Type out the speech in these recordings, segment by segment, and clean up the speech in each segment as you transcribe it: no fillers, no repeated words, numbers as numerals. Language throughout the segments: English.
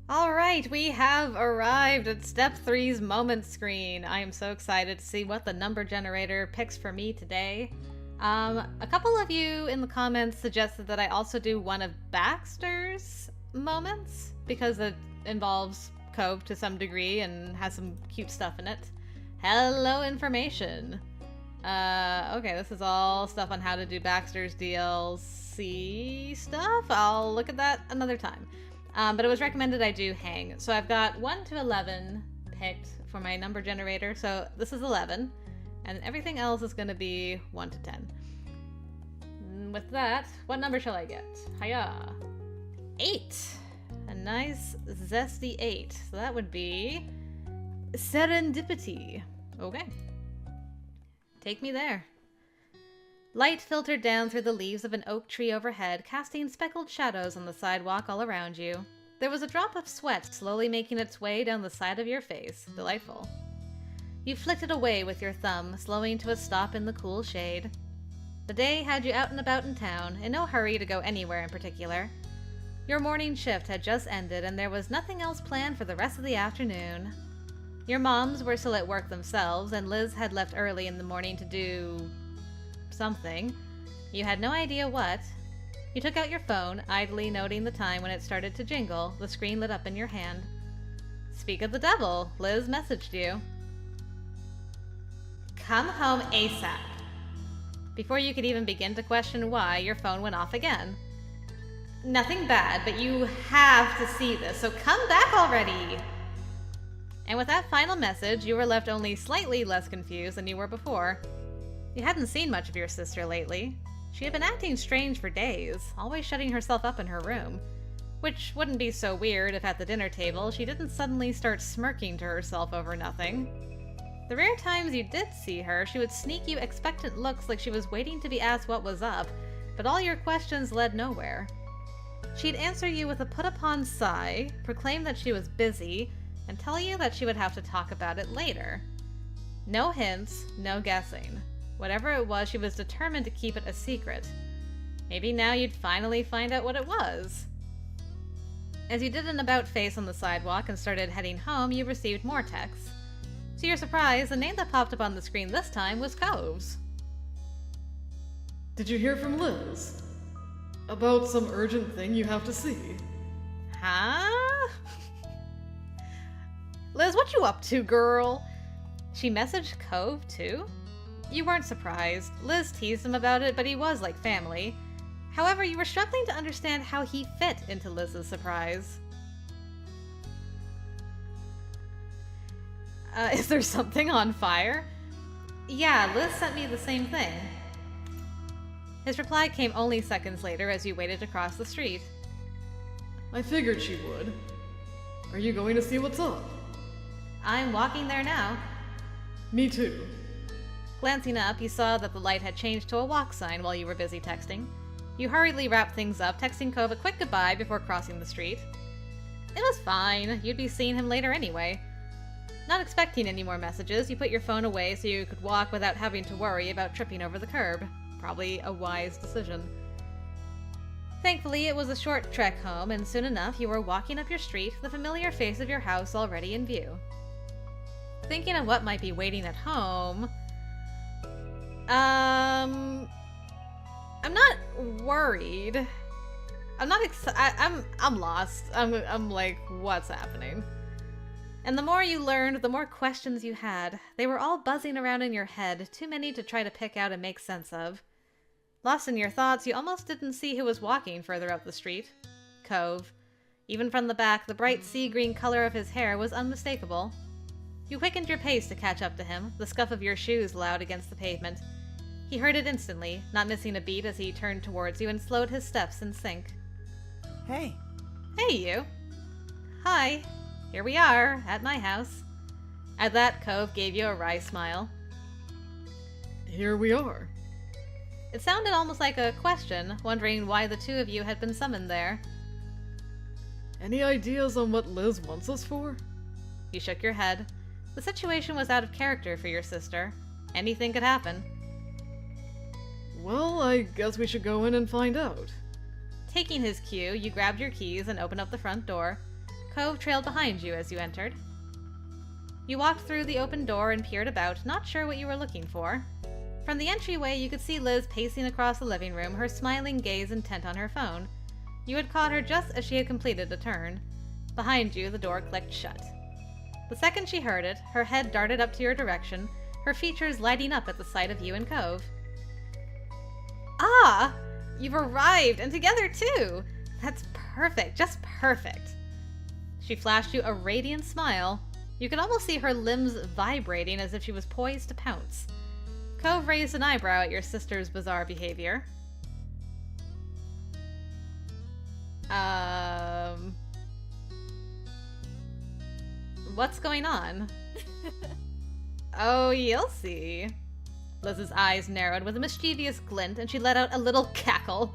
Alright, we have arrived at step three's moment screen. I am so excited to see what the number generator picks for me today. A couple of you in the comments suggested that I also do one of Baxter's moments, because it involves Cove to some degree and has some cute stuff in it. Hello, information. Okay, this is all stuff on how to do Baxter's DLC stuff. I'll look at that another time. But it was recommended I do hang. So I've got 1 to 11 picked for my number generator. So this is 11. And everything else is going to be 1 to 10. With that, what number shall I get? Hiya! 8! A nice zesty 8. So that would be serendipity. Okay. Take me there. Light filtered down through the leaves of an oak tree overhead, casting speckled shadows on the sidewalk all around you. There was a drop of sweat slowly making its way down the side of your face. Delightful. You flicked it away with your thumb, slowing to a stop in the cool shade. The day had you out and about in town, in no hurry to go anywhere in particular. Your morning shift had just ended, and there was nothing else planned for the rest of the afternoon. Your moms were still at work themselves, and Liz had left early in the morning to do something. You had no idea what. You took out your phone, idly noting the time when it started to jingle, the screen lit up in your hand. Speak of the devil, Liz messaged you. Come home ASAP. Before you could even begin to question why, your phone went off again. Nothing bad, but you have to see this, so come back already! And with that final message, you were left only slightly less confused than you were before. You hadn't seen much of your sister lately. She had been acting strange for days, always shutting herself up in her room. Which wouldn't be so weird if at the dinner table she didn't suddenly start smirking to herself over nothing. The rare times you did see her, she would sneak you expectant looks like she was waiting to be asked what was up, but all your questions led nowhere. She'd answer you with a put-upon sigh, proclaim that she was busy, and tell you that she would have to talk about it later. No hints, no guessing. Whatever it was, she was determined to keep it a secret. Maybe now you'd finally find out what it was. As you did an about-face on the sidewalk and started heading home, you received more texts. To your surprise, the name that popped up on the screen this time was Cove's. Did you hear from Liz? About some urgent thing you have to see. Huh? Liz, what you up to, girl? She messaged Cove, too? You weren't surprised. Liz teased him about it, but he was like family. However, you were struggling to understand how he fit into Liz's surprise. Is there something on fire? Yeah, Liz sent me the same thing. His reply came only seconds later as you waited to cross the street. I figured she would. Are you going to see what's up? I'm walking there now. Me too. Glancing up, you saw that the light had changed to a walk sign while you were busy texting. You hurriedly wrapped things up, texting Cove a quick goodbye before crossing the street. It was fine. You'd be seeing him later anyway. Not expecting any more messages, you put your phone away so you could walk without having to worry about tripping over the curb. Probably a wise decision. Thankfully, it was a short trek home, and soon enough you were walking up your street, the familiar face of your house already in view. Thinking of what might be waiting at home... I'm not worried. I'm lost. I'm like, what's happening? And the more you learned, the more questions you had. They were all buzzing around in your head, too many to try to pick out and make sense of. Lost in your thoughts, you almost didn't see who was walking further up the street. Cove. Even from the back, the bright sea green color of his hair was unmistakable. You quickened your pace to catch up to him, the scuff of your shoes loud against the pavement. He heard it instantly, not missing a beat as he turned towards you and slowed his steps in sync. Hey. Hey, you. Hi. Here we are, at my house. At that, Cove gave you a wry smile. Here we are. It sounded almost like a question, wondering why the two of you had been summoned there. Any ideas on what Liz wants us for? You shook your head. The situation was out of character for your sister. Anything could happen. Well, I guess we should go in and find out. Taking his cue, you grabbed your keys and opened up the front door. Cove trailed behind you as you entered. You walked through the open door and peered about, not sure what you were looking for. From the entryway, you could see Liz pacing across the living room, her smiling gaze intent on her phone. You had caught her just as she had completed a turn. Behind you, the door clicked shut. The second she heard it, her head darted up to your direction, her features lighting up at the sight of you and Cove. Ah! You've arrived, and together too! That's perfect, just perfect. She flashed you a radiant smile. You could almost see her limbs vibrating as if she was poised to pounce. Cove raised an eyebrow at your sister's bizarre behavior. What's going on? Oh, you'll see. Liz's eyes narrowed with a mischievous glint, and she let out a little cackle.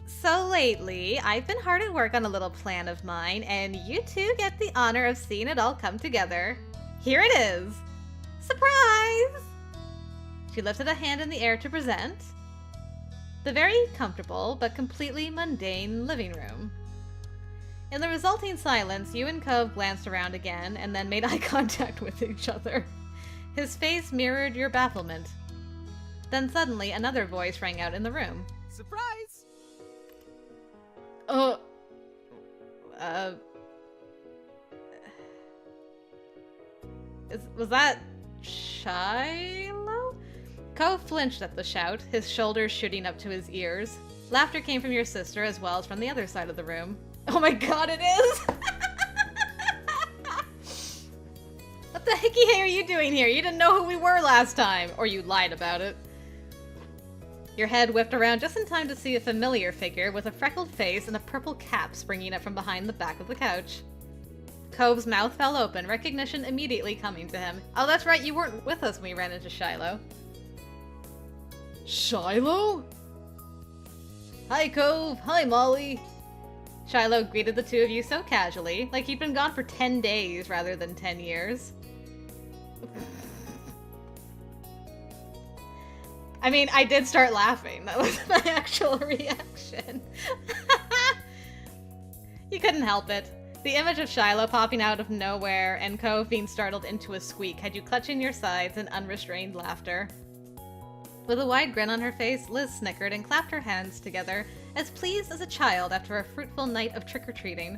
So lately, I've been hard at work on a little plan of mine, and you two get the honor of seeing it all come together. Here it is! Surprise! She lifted a hand in the air to present the very comfortable but completely mundane living room. In the resulting silence, you and Cove glanced around again and then made eye contact with each other. His face mirrored your bafflement. Then suddenly, another voice rang out in the room. Surprise! Was that Shiloh? Cove flinched at the shout, his shoulders shooting up to his ears. Laughter came from your sister as well as from the other side of the room. Oh my god, it is! What the hecky hey are you doing here? You didn't know who we were last time! Or you lied about it. Your head whipped around just in time to see a familiar figure with a freckled face and a purple cap springing up from behind the back of the couch. Cove's mouth fell open, recognition immediately coming to him. Oh, that's right, you weren't with us when we ran into Shiloh. Shiloh? Hi, Cove. Hi, Molly. Shiloh greeted the two of you so casually, like he'd been gone for 10 days rather than 10 years. I mean, I did start laughing. That was my actual reaction. You couldn't help it. The image of Shiloh popping out of nowhere and Cove being startled into a squeak had you clutching your sides in unrestrained laughter. With a wide grin on her face, Liz snickered and clapped her hands together, as pleased as a child after a fruitful night of trick-or-treating.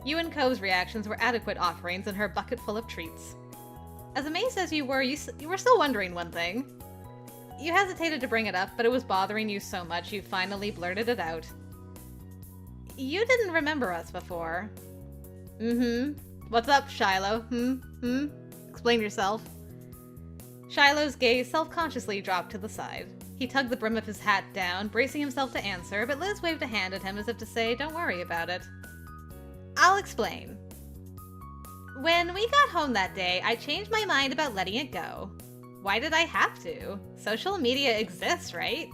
You and Cove's reactions were adequate offerings in her bucket full of treats. As amazed as you were still wondering one thing. You hesitated to bring it up, but it was bothering you so much you finally blurted it out. You didn't remember us before. What's up, Shiloh? Explain yourself. Shiloh's gaze self-consciously dropped to the side. He tugged the brim of his hat down, bracing himself to answer, but Liz waved a hand at him as if to say, don't worry about it. I'll explain. When we got home that day, I changed my mind about letting it go. Why did I have to? Social media exists, right?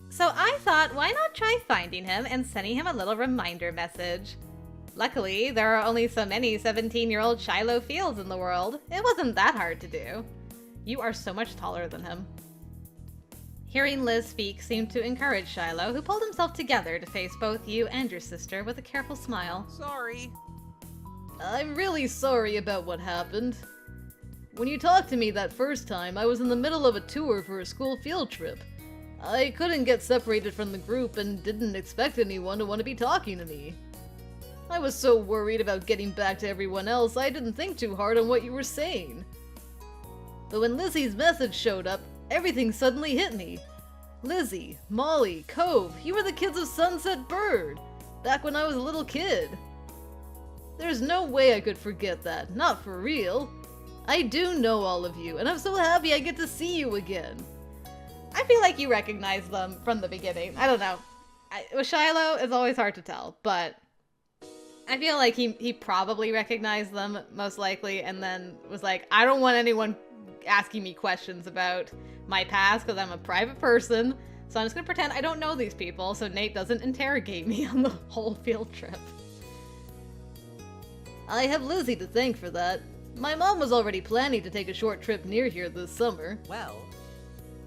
So I thought, why not try finding him and sending him a little reminder message? Luckily, there are only so many 17-year-old Shiloh Fields in the world. It wasn't that hard to do. You are so much taller than him. Hearing Liz speak seemed to encourage Shiloh, who pulled himself together to face both you and your sister with a careful smile. Sorry. I'm really sorry about what happened. When you talked to me that first time, I was in the middle of a tour for a school field trip. I couldn't get separated from the group and didn't expect anyone to want to be talking to me. I was so worried about getting back to everyone else, I didn't think too hard on what you were saying. But when Lizzie's message showed up, everything suddenly hit me. Lizzie, Molly, Cove, you were the kids of Sunset Bird, back when I was a little kid. There's no way I could forget that, not for real. I do know all of you, and I'm so happy I get to see you again. I feel like you recognize them from the beginning. I don't know. With Shiloh, it's always hard to tell, but I feel like he probably recognized them, most likely, and then was like, I don't want anyone asking me questions about my past because I'm a private person, so I'm just gonna pretend I don't know these people so Nate doesn't interrogate me on the whole field trip. I have Lizzie to thank for that. My mom was already planning to take a short trip near here this summer. Well,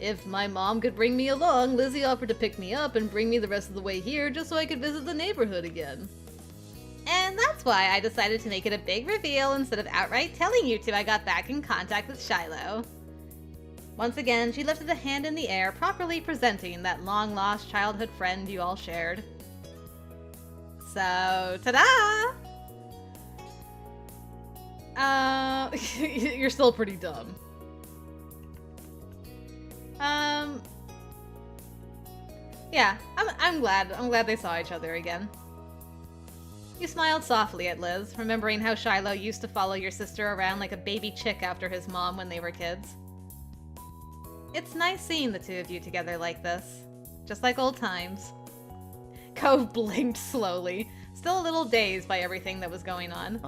if my mom could bring me along, Lizzie offered to pick me up and bring me the rest of the way here just so I could visit the neighborhood again. And that's why I decided to make it a big reveal instead of outright telling you two I got back in contact with Shiloh. Once again, she lifted a hand in the air, properly presenting that long-lost childhood friend you all shared. So, ta-da! You're still pretty dumb. Yeah, I'm glad they saw each other again. You smiled softly at Liz, remembering how Shiloh used to follow your sister around like a baby chick after his mom when they were kids. It's nice seeing the two of you together like this, just like old times. Cove blinked slowly, still a little dazed by everything that was going on.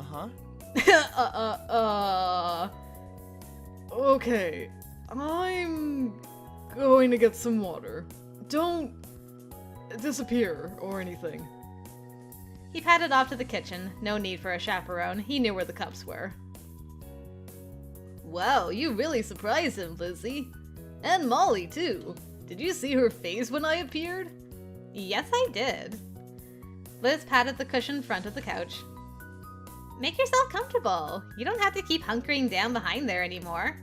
Okay, I'm going to get some water. Don't disappear or anything. He padded off to the kitchen, no need for a chaperone, he knew where the cups were. Wow, you really surprised him, Lizzie. And Molly, too. Did you see her face when I appeared? Yes, I did. Liz patted the cushioned front of the couch. Make yourself comfortable. You don't have to keep hunkering down behind there anymore.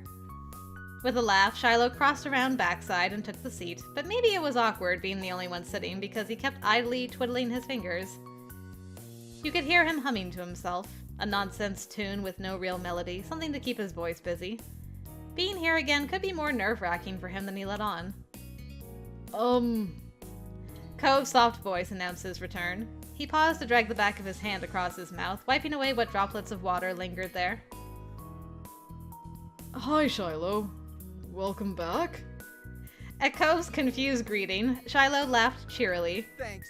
With a laugh, Shiloh crossed around backside and took the seat, but maybe it was awkward being the only one sitting because he kept idly twiddling his fingers. You could hear him humming to himself, a nonsense tune with no real melody, something to keep his voice busy. Being here again could be more nerve-wracking for him than he let on. Cove's soft voice announced his return. He paused to drag the back of his hand across his mouth, wiping away what droplets of water lingered there. Hi, Shiloh. Welcome back. At Cove's confused greeting, Shiloh laughed cheerily. Thanks.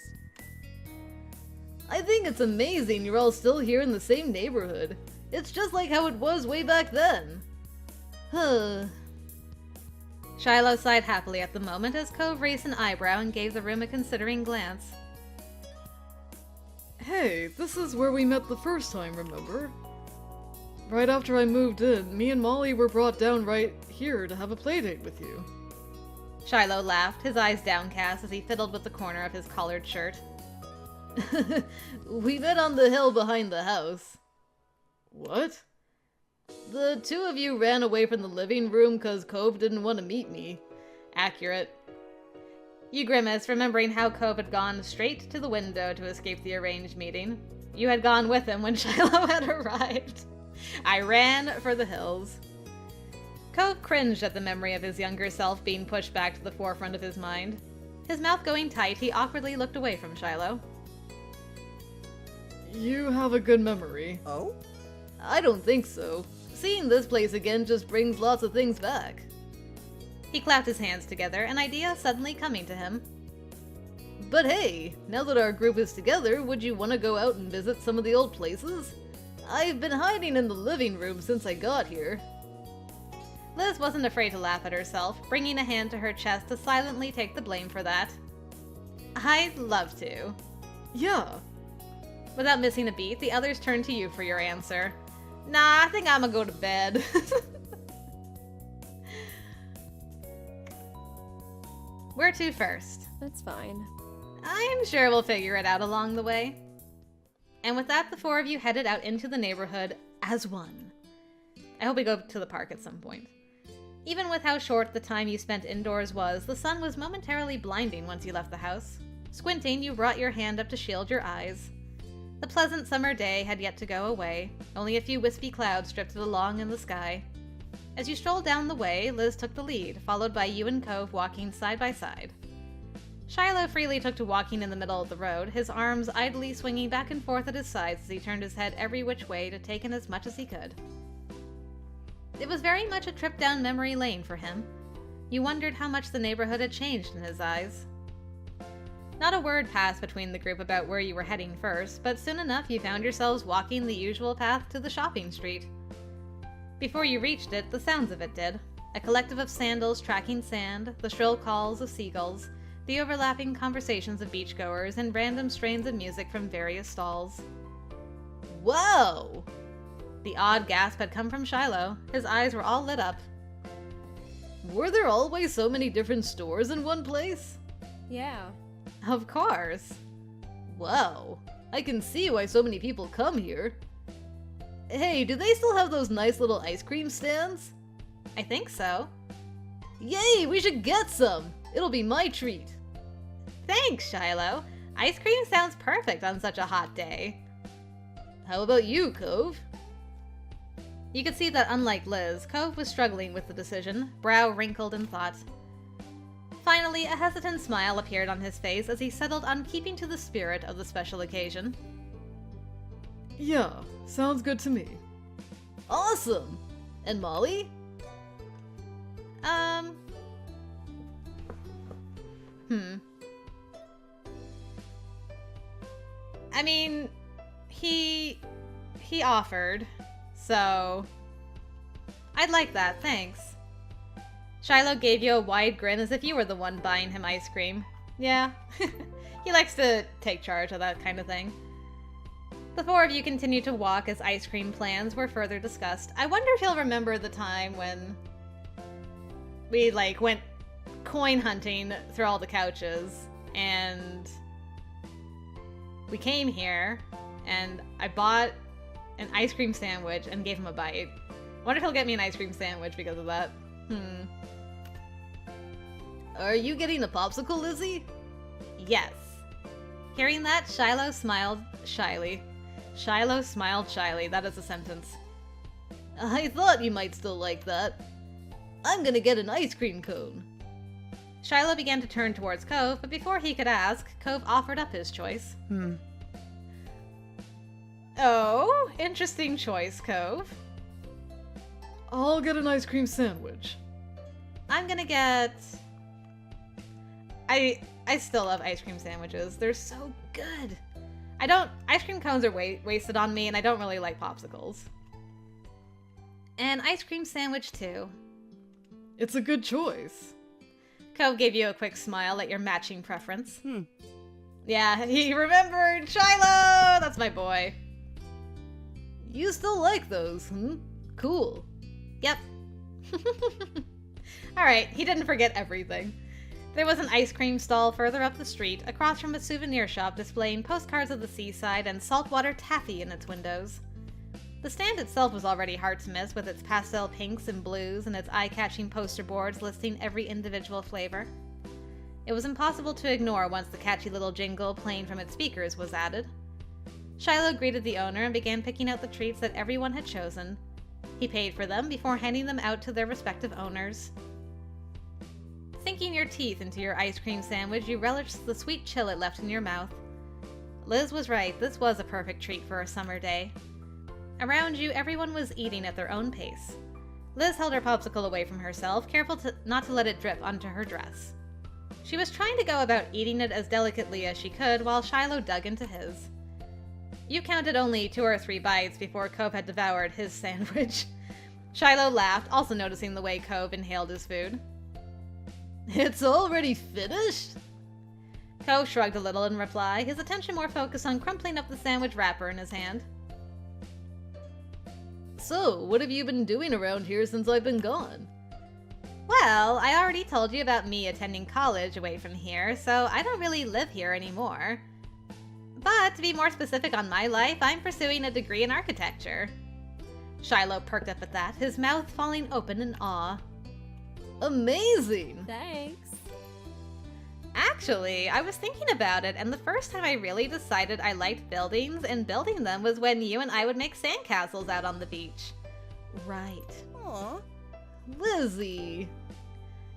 I think it's amazing you're all still here in the same neighborhood. It's just like how it was way back then. Huh. Shiloh sighed happily at the moment as Cove raised an eyebrow and gave the room a considering glance. Hey, this is where we met the first time, remember? Right after I moved in, me and Molly were brought down right here to have a playdate with you. Shiloh laughed, his eyes downcast as he fiddled with the corner of his collared shirt. We met on the hill behind the house. What? The two of you ran away from the living room cause Cove didn't want to meet me. Accurate. You grimaced, remembering how Cove had gone straight to the window to escape the arranged meeting. You had gone with him when Shiloh had arrived. I ran for the hills. Cove cringed at the memory of his younger self being pushed back to the forefront of his mind. His mouth going tight, he awkwardly looked away from Shiloh. You have a good memory. Oh? I don't think so. Seeing this place again just brings lots of things back. He clapped his hands together, an idea suddenly coming to him. But hey, now that our group is together, would you want to go out and visit some of the old places? I've been hiding in the living room since I got here. Liz wasn't afraid to laugh at herself, bringing a hand to her chest to silently take the blame for that. I'd love to. Yeah. Without missing a beat, the others turned to you for your answer. Nah, I think I'm gonna go to bed. Where to first? That's fine. I'm sure we'll figure it out along the way. And with that, the four of you headed out into the neighborhood as one. I hope we go to the park at some point. Even with how short the time you spent indoors was, the sun was momentarily blinding once you left the house. Squinting, you brought your hand up to shield your eyes. The pleasant summer day had yet to go away, only a few wispy clouds drifted along in the sky. As you strolled down the way, Liz took the lead, followed by you and Cove walking side by side. Shiloh freely took to walking in the middle of the road, his arms idly swinging back and forth at his sides as he turned his head every which way to take in as much as he could. It was very much a trip down memory lane for him. You wondered how much the neighborhood had changed in his eyes. Not a word passed between the group about where you were heading first, but soon enough you found yourselves walking the usual path to the shopping street. Before you reached it, the sounds of it did. A collective of sandals tracking sand, the shrill calls of seagulls, the overlapping conversations of beachgoers, and random strains of music from various stalls. Whoa! The odd gasp had come from Shiloh. His eyes were all lit up. Were there always so many different stores in one place? Yeah. Of course. Whoa. I can see why so many people come here. Hey, do they still have those nice little ice cream stands? I think so. Yay, we should get some! It'll be my treat. Thanks, Shiloh. Ice cream sounds perfect on such a hot day. How about you, Cove? You could see that unlike Liz, Cove was struggling with the decision, brow wrinkled in thought. Finally, a hesitant smile appeared on his face as he settled on keeping to the spirit of the special occasion. Yeah, sounds good to me. Awesome! And Molly? I mean, he offered, so I'd like that, thanks. Shiloh gave you a wide grin as if you were the one buying him ice cream. Yeah, he likes to take charge of that kind of thing. The four of you continued to walk as ice cream plans were further discussed. I wonder if he'll remember the time when we, went coin hunting through all the couches, and we came here, and I bought an ice cream sandwich and gave him a bite. Wonder if he'll get me an ice cream sandwich because of that. Are you getting a popsicle, Lizzie? Yes. Hearing that, Shiloh smiled shyly. Shiloh smiled shyly. That is a sentence. I thought you might still like that. I'm gonna get an ice cream cone. Shiloh began to turn towards Cove, but before he could ask, Cove offered up his choice. Oh, interesting choice, Cove. I'll get an ice cream sandwich. I'm gonna get... I still love ice cream sandwiches. They're so good. Ice cream cones are wasted on me, and I don't really like popsicles. An ice cream sandwich, too. It's a good choice. Cove gave you a quick smile at your matching preference. Yeah, he remembered! Shiloh! That's my boy. You still like those, Cool. Yep. Alright, he didn't forget everything. There was an ice cream stall further up the street, across from a souvenir shop displaying postcards of the seaside and saltwater taffy in its windows. The stand itself was already hard to miss, with its pastel pinks and blues and its eye-catching poster boards listing every individual flavor. It was impossible to ignore once the catchy little jingle playing from its speakers was added. Shiloh greeted the owner and began picking out the treats that everyone had chosen. He paid for them before handing them out to their respective owners. Sinking your teeth into your ice cream sandwich, you relished the sweet chill it left in your mouth. Liz was right, this was a perfect treat for a summer day. Around you, everyone was eating at their own pace. Liz held her popsicle away from herself, careful not to let it drip onto her dress. She was trying to go about eating it as delicately as she could while Shiloh dug into his. You counted only 2 or 3 bites before Cove had devoured his sandwich. Shiloh laughed, also noticing the way Cove inhaled his food. It's already finished? Cove shrugged a little in reply, his attention more focused on crumpling up the sandwich wrapper in his hand. So, what have you been doing around here since I've been gone? Well, I already told you about me attending college away from here, so I don't really live here anymore. But to be more specific on my life, I'm pursuing a degree in architecture. Shiloh perked up at that, his mouth falling open in awe. Amazing! Thanks. Actually, I was thinking about it, and the first time I really decided I liked buildings and building them was when you and I would make sandcastles out on the beach. Right. Aw. Lizzie!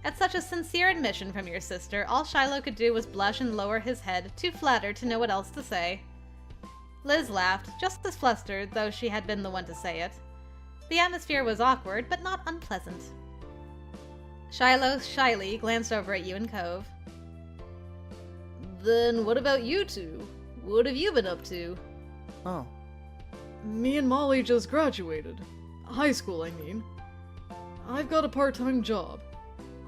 At such a sincere admission from your sister, all Shiloh could do was blush and lower his head, too flattered to know what else to say. Liz laughed, just as flustered, though she had been the one to say it. The atmosphere was awkward, but not unpleasant. Shiloh shyly glanced over at you and Cove. Then what about you two? What have you been up to? Oh. Me and Molly just graduated. High school, I mean. I've got a part-time job.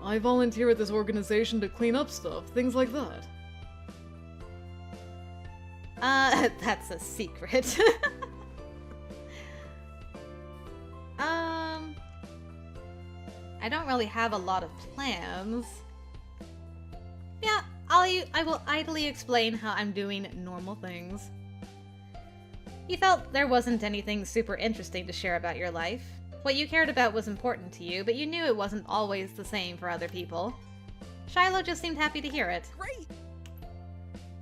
I volunteer at this organization to clean up stuff, things like that. That's a secret. I don't really have a lot of plans. Yeah, I will idly explain how I'm doing normal things. You felt there wasn't anything super interesting to share about your life. What you cared about was important to you, but you knew it wasn't always the same for other people. Shiloh just seemed happy to hear it. Great!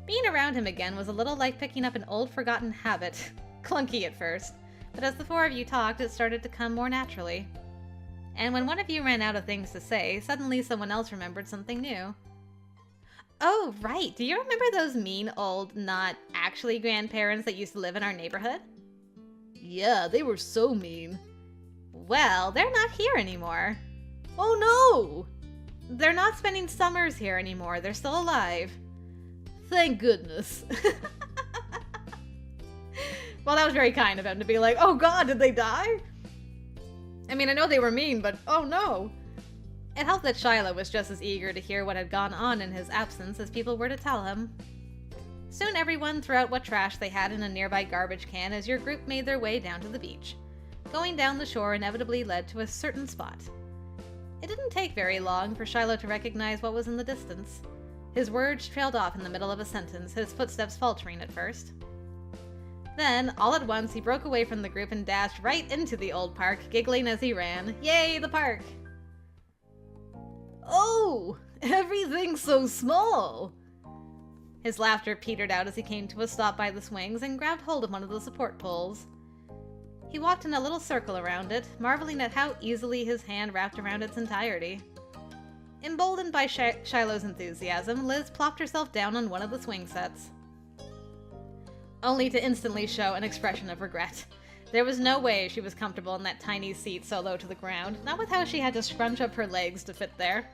Being around him again was a little like picking up an old forgotten habit. Clunky at first, but as the four of you talked, it started to come more naturally. And when one of you ran out of things to say, suddenly someone else remembered something new. Oh, right. Do you remember those mean old, not actually grandparents that used to live in our neighborhood? Yeah, they were so mean. Well, they're not here anymore. Oh no! They're not spending summers here anymore. They're still alive. Thank goodness. Well, that was very kind of him to be like, oh god, did they die? I mean, I know they were mean, but oh no. It helped that Shiloh was just as eager to hear what had gone on in his absence as people were to tell him. Soon everyone threw out what trash they had in a nearby garbage can as your group made their way down to the beach. Going down the shore inevitably led to a certain spot. It didn't take very long for Shiloh to recognize what was in the distance. His words trailed off in the middle of a sentence, his footsteps faltering at first. Then, all at once, he broke away from the group and dashed right into the old park, giggling as he ran. Yay, the park! Oh! Everything's so small! His laughter petered out as he came to a stop by the swings and grabbed hold of one of the support poles. He walked in a little circle around it, marveling at how easily his hand wrapped around its entirety. Emboldened by Shiloh's enthusiasm, Liz plopped herself down on one of the swing sets, only to instantly show an expression of regret. There was no way she was comfortable in that tiny seat so low to the ground, not with how she had to scrunch up her legs to fit there.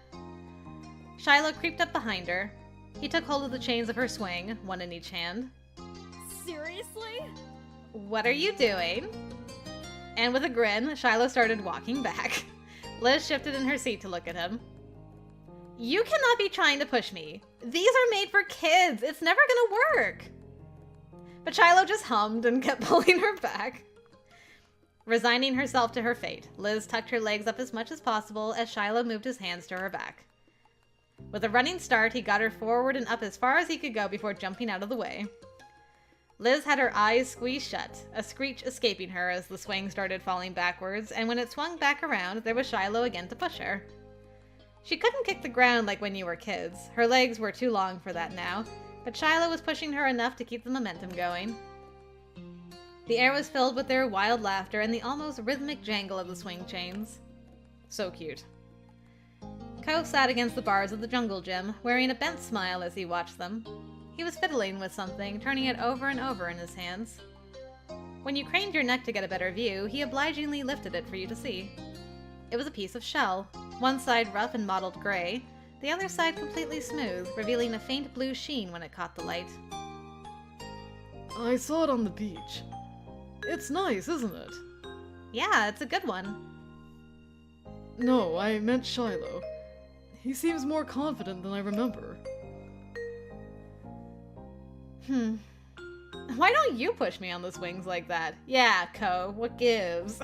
Shiloh creeped up behind her. He took hold of the chains of her swing, one in each hand. Seriously? What are you doing? And with a grin, Shiloh started walking back. Liz shifted in her seat to look at him. You cannot be trying to push me. These are made for kids. It's never gonna work. But Shiloh just hummed and kept pulling her back. Resigning herself to her fate, Liz tucked her legs up as much as possible as Shiloh moved his hands to her back. With a running start, he got her forward and up as far as he could go before jumping out of the way. Liz had her eyes squeezed shut, a screech escaping her as the swing started falling backwards, and when it swung back around, there was Shiloh again to push her. She couldn't kick the ground like when you were kids. Her legs were too long for that now, but Shiloh was pushing her enough to keep the momentum going. The air was filled with their wild laughter and the almost rhythmic jangle of the swing chains. So cute. Cove sat against the bars of the jungle gym, wearing a bent smile as he watched them. He was fiddling with something, turning it over and over in his hands. When you craned your neck to get a better view, he obligingly lifted it for you to see. It was a piece of shell, one side rough and mottled gray, the other side completely smooth, revealing a faint blue sheen when it caught the light. I saw it on the beach. It's nice, isn't it? Yeah, it's a good one. No, I meant Shiloh. He seems more confident than I remember. Why don't you push me on the swings like that? Yeah, Cove, what gives?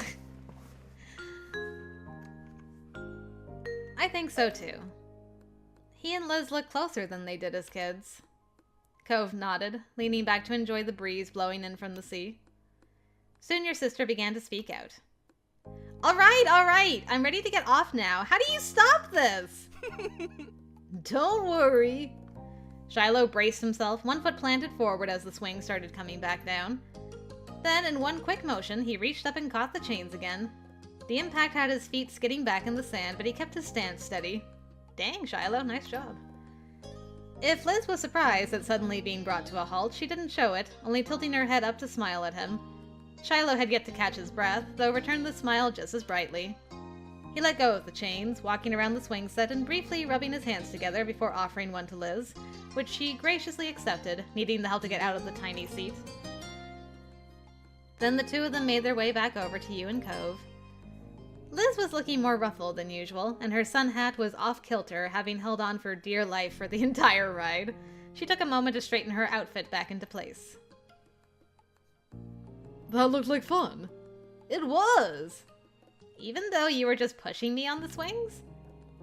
I think so too. He and Liz looked closer than they did as kids. Cove nodded, leaning back to enjoy the breeze blowing in from the sea. Soon your sister began to speak out. All right, I'm ready to get off now. How do you stop this? Don't worry. Shiloh braced himself, one foot planted forward as the swing started coming back down. Then, in one quick motion, he reached up and caught the chains again. The impact had his feet skidding back in the sand, but he kept his stance steady. Dang, Shiloh, nice job. If Liz was surprised at suddenly being brought to a halt, she didn't show it, only tilting her head up to smile at him. Shiloh had yet to catch his breath, though returned the smile just as brightly. He let go of the chains, walking around the swing set and briefly rubbing his hands together before offering one to Liz, which she graciously accepted, needing the help to get out of the tiny seat. Then the two of them made their way back over to you and Cove. Liz was looking more ruffled than usual, and her sun hat was off-kilter, having held on for dear life for the entire ride. She took a moment to straighten her outfit back into place. That looked like fun. It was! Even though you were just pushing me on the swings?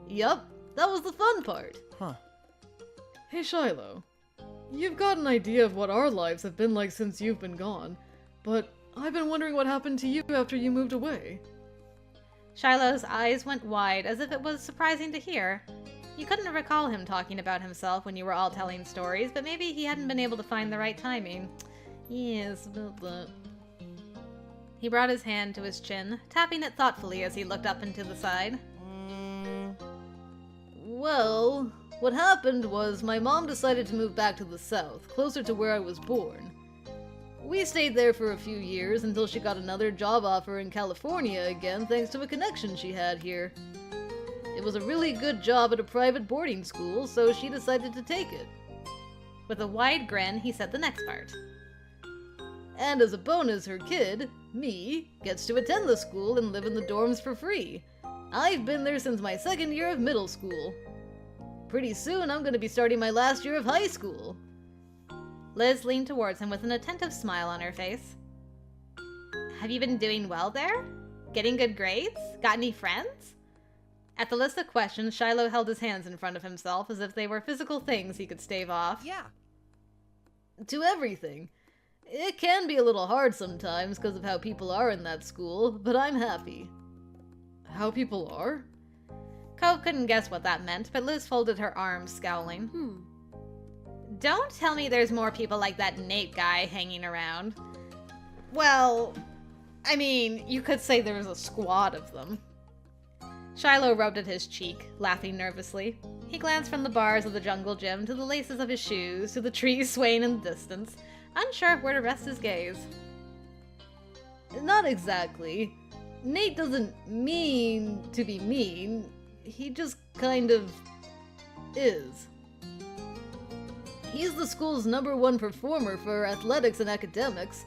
Yup, that was the fun part. Huh. Hey Shiloh, you've got an idea of what our lives have been like since you've been gone. But I've been wondering what happened to you after you moved away. Shiloh's eyes went wide as if it was surprising to hear. You couldn't recall him talking about himself when you were all telling stories, but maybe he hadn't been able to find the right timing. Yes, about that. He brought his hand to his chin, tapping it thoughtfully as he looked up and to the side. Well, what happened was my mom decided to move back to the south, closer to where I was born. We stayed there for a few years until she got another job offer in California again thanks to a connection she had here. It was a really good job at a private boarding school, so she decided to take it. With a wide grin, he said the next part. And as a bonus, her kid, me, gets to attend the school and live in the dorms for free. I've been there since my second year of middle school. Pretty soon I'm gonna be starting my last year of high school. Liz leaned towards him with an attentive smile on her face. Have you been doing well there? Getting good grades? Got any friends? At the list of questions, Shiloh held his hands in front of himself as if they were physical things he could stave off. Yeah. To everything. It can be a little hard sometimes because of how people are in that school, but I'm happy. How people are? Cove couldn't guess what that meant, but Liz folded her arms, scowling. Don't tell me there's more people like that Nate guy hanging around. Well, I mean, you could say there's a squad of them. Shiloh rubbed at his cheek, laughing nervously. He glanced from the bars of the jungle gym to the laces of his shoes to the trees swaying in the distance, unsure of where to rest his gaze. Not exactly. Nate doesn't mean to be mean. He just kind of is. He's the school's #1 performer for athletics and academics.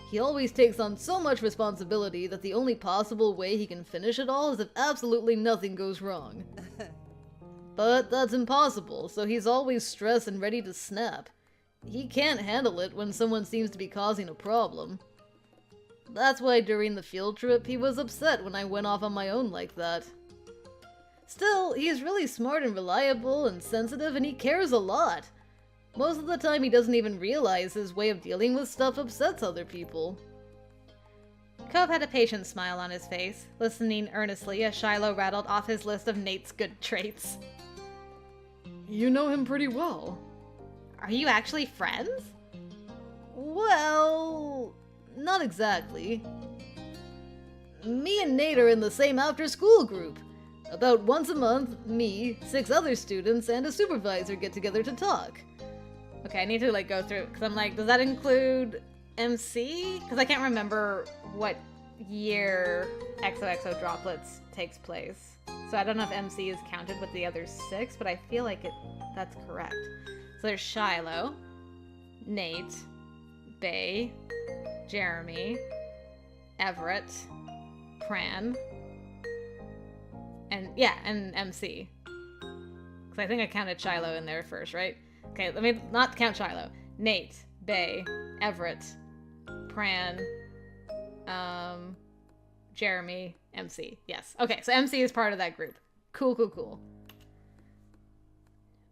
He always takes on so much responsibility that the only possible way he can finish it all is if absolutely nothing goes wrong. But that's impossible, so he's always stressed and ready to snap. He can't handle it when someone seems to be causing a problem. That's why during the field trip he was upset when I went off on my own like that. Still, he's really smart and reliable and sensitive, and he cares a lot. Most of the time he doesn't even realize his way of dealing with stuff upsets other people. Cove had a patient smile on his face, listening earnestly as Shiloh rattled off his list of Nate's good traits. You know him pretty well. Are you actually friends? Well, not exactly. Me and Nate are in the same after-school group. About once a month, me, 6 other students, and a supervisor get together to talk. Okay, I need to go through, because I'm like, does that include MC? Because I can't remember what year XOXO Droplets takes place. So I don't know if MC is counted with the other 6, but I feel like that's correct. So there's Shiloh, Nate, Bay, Jeremy, Everett, Pran, and MC. Because I think I counted Shiloh in there first, right? Okay, let me not count Shiloh. Nate, Bay, Everett, Pran, Jeremy, MC. Yes. Okay, so MC is part of that group. Cool.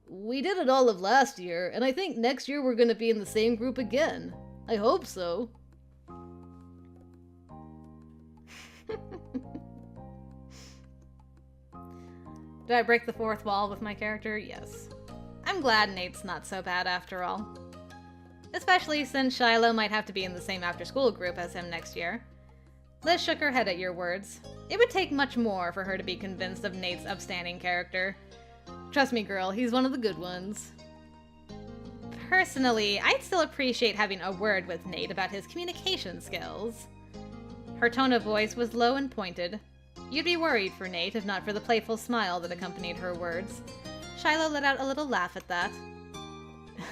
We did it all of last year, and I think next year we're gonna be in the same group again. I hope so. Did I break the fourth wall with my character? Yes. I'm glad Nate's not so bad after all. Especially since Shiloh might have to be in the same after-school group as him next year. Liz shook her head at your words. It would take much more for her to be convinced of Nate's upstanding character. Trust me, girl, he's one of the good ones. Personally, I'd still appreciate having a word with Nate about his communication skills. Her tone of voice was low and pointed. You'd be worried for Nate if not for the playful smile that accompanied her words. Shiloh let out a little laugh at that.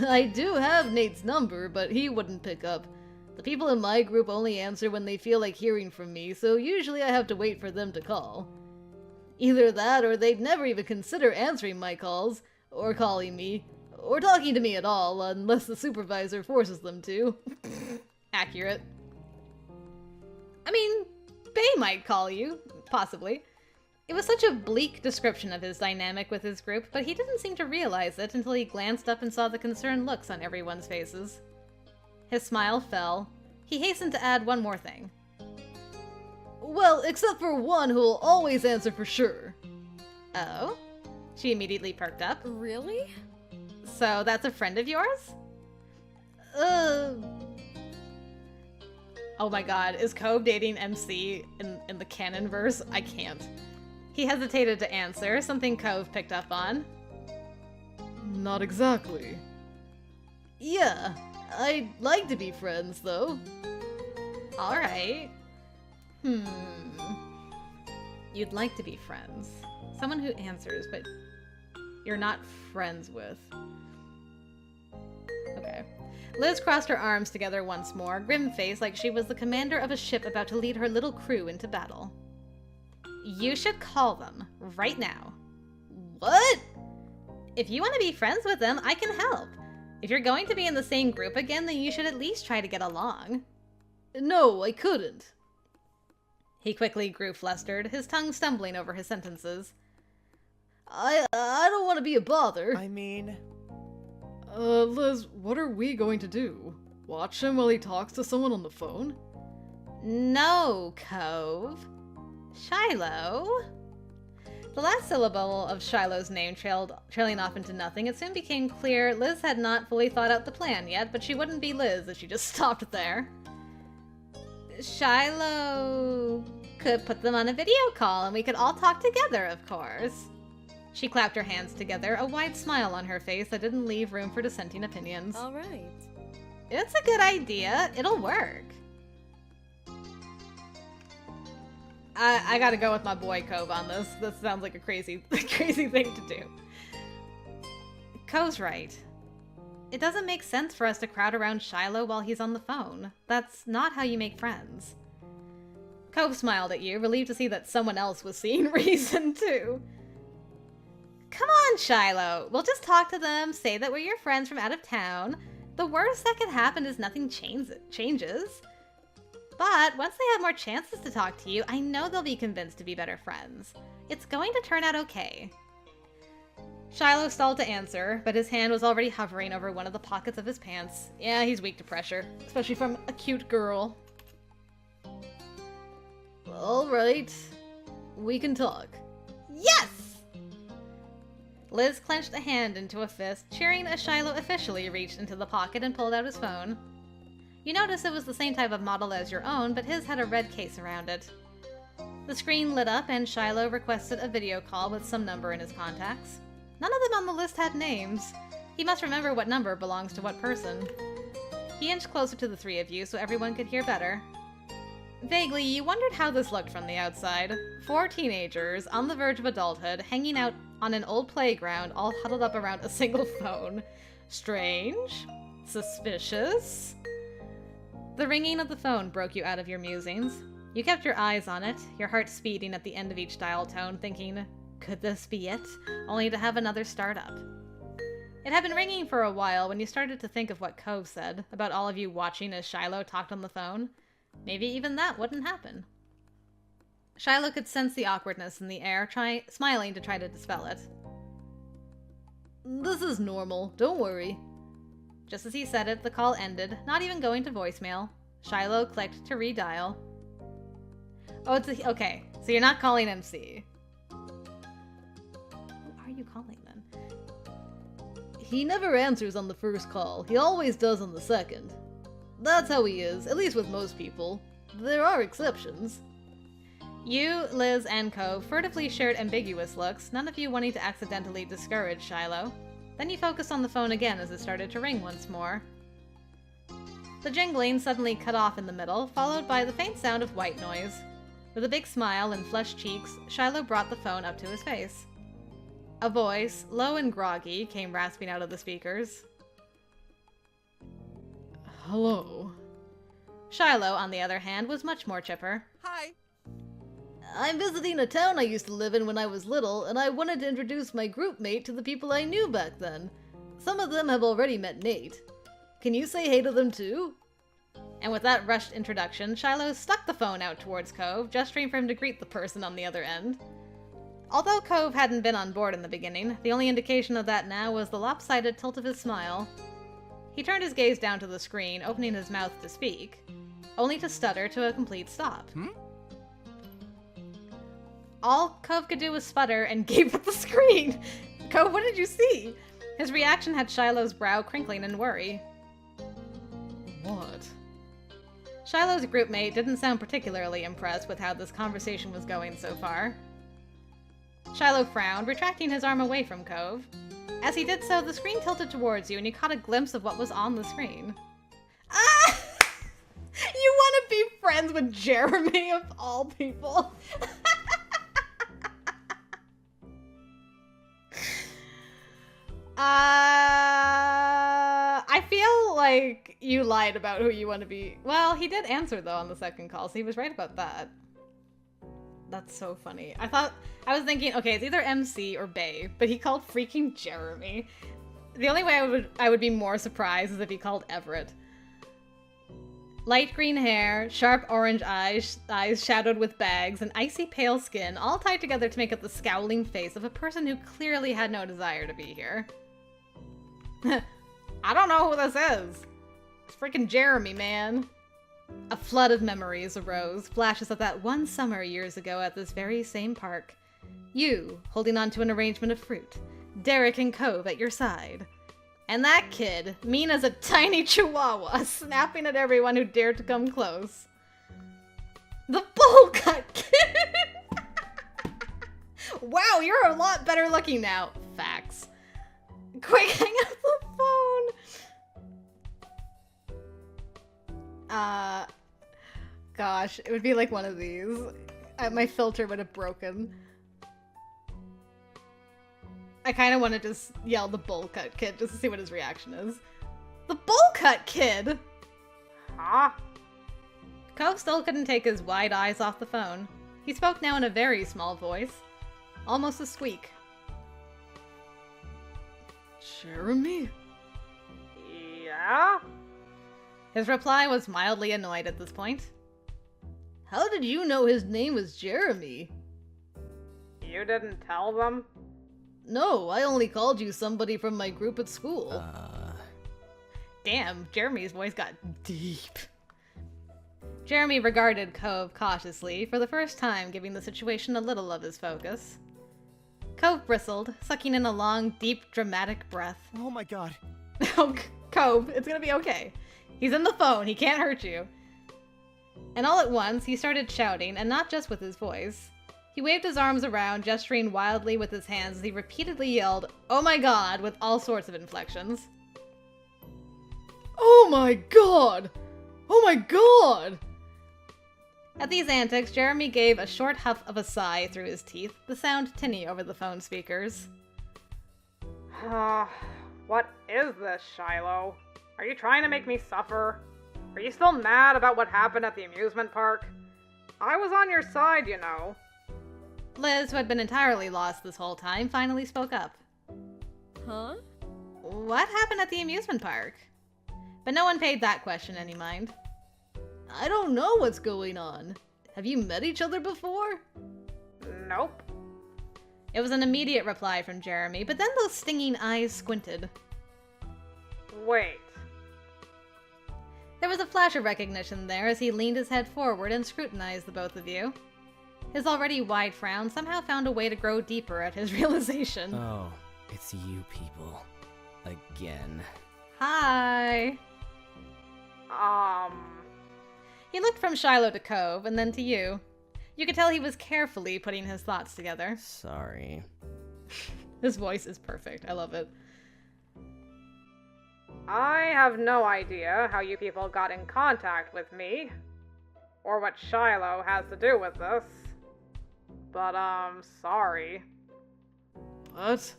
I do have Nate's number, but he wouldn't pick up. The people in my group only answer when they feel like hearing from me, so usually I have to wait for them to call. Either that, or they'd never even consider answering my calls, or calling me, or talking to me at all, unless the supervisor forces them to. Accurate. I mean, Bay might call you, possibly. It was such a bleak description of his dynamic with his group, but he didn't seem to realize it until he glanced up and saw the concerned looks on everyone's faces. His smile fell. He hastened to add one more thing. Well, except for one who'll always answer for sure. Oh? She immediately perked up. Really? So that's a friend of yours? Oh my god, is Cove dating MC in the canon verse? I can't. He hesitated to answer, something Cove picked up on. Not exactly. Yeah, I'd like to be friends, though. Alright. You'd like to be friends. Someone who answers, but you're not friends with. Okay. Liz crossed her arms together once more, grim-faced like she was the commander of a ship about to lead her little crew into battle. You should call them, right now. What? If you want to be friends with them, I can help. If you're going to be in the same group again, then you should at least try to get along. No, I couldn't. He quickly grew flustered, his tongue stumbling over his sentences. I don't want to be a bother. I mean... Liz, what are we going to do? Watch him while he talks to someone on the phone? No, Cove. Shiloh. The last syllable of Shiloh's name trailing off into nothing, it soon became clear Liz had not fully thought out the plan yet, but she wouldn't be Liz if she just stopped there. Shiloh could put them on a video call and we could all talk together, of course. She clapped her hands together, a wide smile on her face that didn't leave room for dissenting opinions. All right. It's a good idea. It'll work. I gotta go with my boy Cove on this. This sounds like a crazy thing to do. Cove's right. It doesn't make sense for us to crowd around Shiloh while he's on the phone. That's not how you make friends. Cove smiled at you, relieved to see that someone else was seeing reason too. Come on, Shiloh. We'll just talk to them, say that we're your friends from out of town. The worst that could happen is nothing changes. But once they have more chances to talk to you, I know they'll be convinced to be better friends. It's going to turn out okay. Shiloh stalled to answer, but his hand was already hovering over one of the pockets of his pants. Yeah, he's weak to pressure, especially from a cute girl. All right. We can talk. Yes! Liz clenched a hand into a fist, cheering as Shiloh officially reached into the pocket and pulled out his phone. You notice it was the same type of model as your own, but his had a red case around it. The screen lit up and Shiloh requested a video call with some number in his contacts. None of them on the list had names. He must remember what number belongs to what person. He inched closer to the three of you so everyone could hear better. Vaguely, you wondered how this looked from the outside. 4 teenagers, on the verge of adulthood, hanging out on an old playground, all huddled up around a single phone. Strange. Suspicious. The ringing of the phone broke you out of your musings. You kept your eyes on it, your heart speeding at the end of each dial tone, thinking, could this be it? Only to have another startup. It had been ringing for a while when you started to think of what Cove said, about all of you watching as Shiloh talked on the phone. Maybe even that wouldn't happen. Shiloh could sense the awkwardness in the air, smiling to try to dispel it. This is normal, don't worry. Just as he said it, the call ended, not even going to voicemail. Shiloh clicked to redial. Oh, okay, so you're not calling MC. Who are you calling then? He never answers on the first call. He always does on the second. That's how he is, at least with most people. There are exceptions. You, Liz, and Cove furtively shared ambiguous looks, none of you wanting to accidentally discourage Shiloh. Then you focused on the phone again as it started to ring once more. The jingling suddenly cut off in the middle, followed by the faint sound of white noise. With a big smile and flushed cheeks, Shiloh brought the phone up to his face. A voice, low and groggy, came rasping out of the speakers. Hello. Shiloh, on the other hand, was much more chipper. Hi. I'm visiting a town I used to live in when I was little, and I wanted to introduce my group mate to the people I knew back then. Some of them have already met Nate. Can you say hey to them too? And with that rushed introduction, Shiloh stuck the phone out towards Cove, gesturing for him to greet the person on the other end. Although Cove hadn't been on board in the beginning, the only indication of that now was the lopsided tilt of his smile. He turned his gaze down to the screen, opening his mouth to speak. only to stutter to a complete stop. All Cove could do was sputter and gape at the screen. Cove, what did you see? His reaction had Shiloh's brow crinkling in worry. What? Shiloh's groupmate didn't sound particularly impressed with how this conversation was going so far. Shiloh frowned, retracting his arm away from Cove. As he did so, the screen tilted towards you and you caught a glimpse of what was on the screen. Ah! You want to be friends with Jeremy of all people? I feel like you lied about who you want to be. Well, he did answer though on the second call, so he was right about that. That's so funny. I was thinking, okay, it's either MC or Bae, but he called freaking Jeremy. The only way I would be more surprised is if he called Everett. Light green hair, sharp orange eyes shadowed with bags, and icy pale skin, all tied together to make up the scowling face of a person who clearly had no desire to be here. I don't know who this is. It's freaking Jeremy, man. A flood of memories arose, flashes of that one summer years ago at this very same park. You, holding on to an arrangement of fruit. Derek and Cove at your side. And that kid, mean as a tiny chihuahua, snapping at everyone who dared to come close. The bowl cut kid! Wow, you're a lot better looking now. Facts. Quick, hang up the phone! Gosh, it would be like one of these. My filter would have broken. I kind of want to just yell the bowl cut kid just to see what his reaction is. The bowl cut kid? Huh? Cove still couldn't take his wide eyes off the phone. He spoke now in a very small voice. Almost a squeak. Jeremy? Yeah? His reply was mildly annoyed at this point. How did you know his name was Jeremy? You didn't tell them? No, I only called you somebody from my group at school. Damn, Jeremy's voice got deep. Jeremy regarded Cove cautiously, for the first time giving the situation a little of his focus. Cove bristled, sucking in a long, deep, dramatic breath. Oh my god. Oh, Cove, it's gonna be okay. He's in the phone, he can't hurt you. And all at once, he started shouting, and not just with his voice. He waved his arms around, gesturing wildly with his hands as he repeatedly yelled, "Oh my god," with all sorts of inflections. Oh my god! Oh my god! At these antics, Jeremy gave a short huff of a sigh through his teeth, the sound tinny over the phone speakers. What is this, Shiloh? Are you trying to make me suffer? Are you still mad about what happened at the amusement park? I was on your side, you know. Liz, who had been entirely lost this whole time, finally spoke up. Huh? What happened at the amusement park? But no one paid that question any mind. I don't know what's going on. Have you met each other before? Nope. It was an immediate reply from Jeremy, but then those stinging eyes squinted. Wait. There was a flash of recognition there as he leaned his head forward and scrutinized the both of you. His already wide frown somehow found a way to grow deeper at his realization. Oh, it's you people. Again. Hi. He looked from Shiloh to Cove, and then to you. You could tell he was carefully putting his thoughts together. Sorry. His voice is perfect. I love it. I have no idea how you people got in contact with me, or what Shiloh has to do with this. But, sorry. What?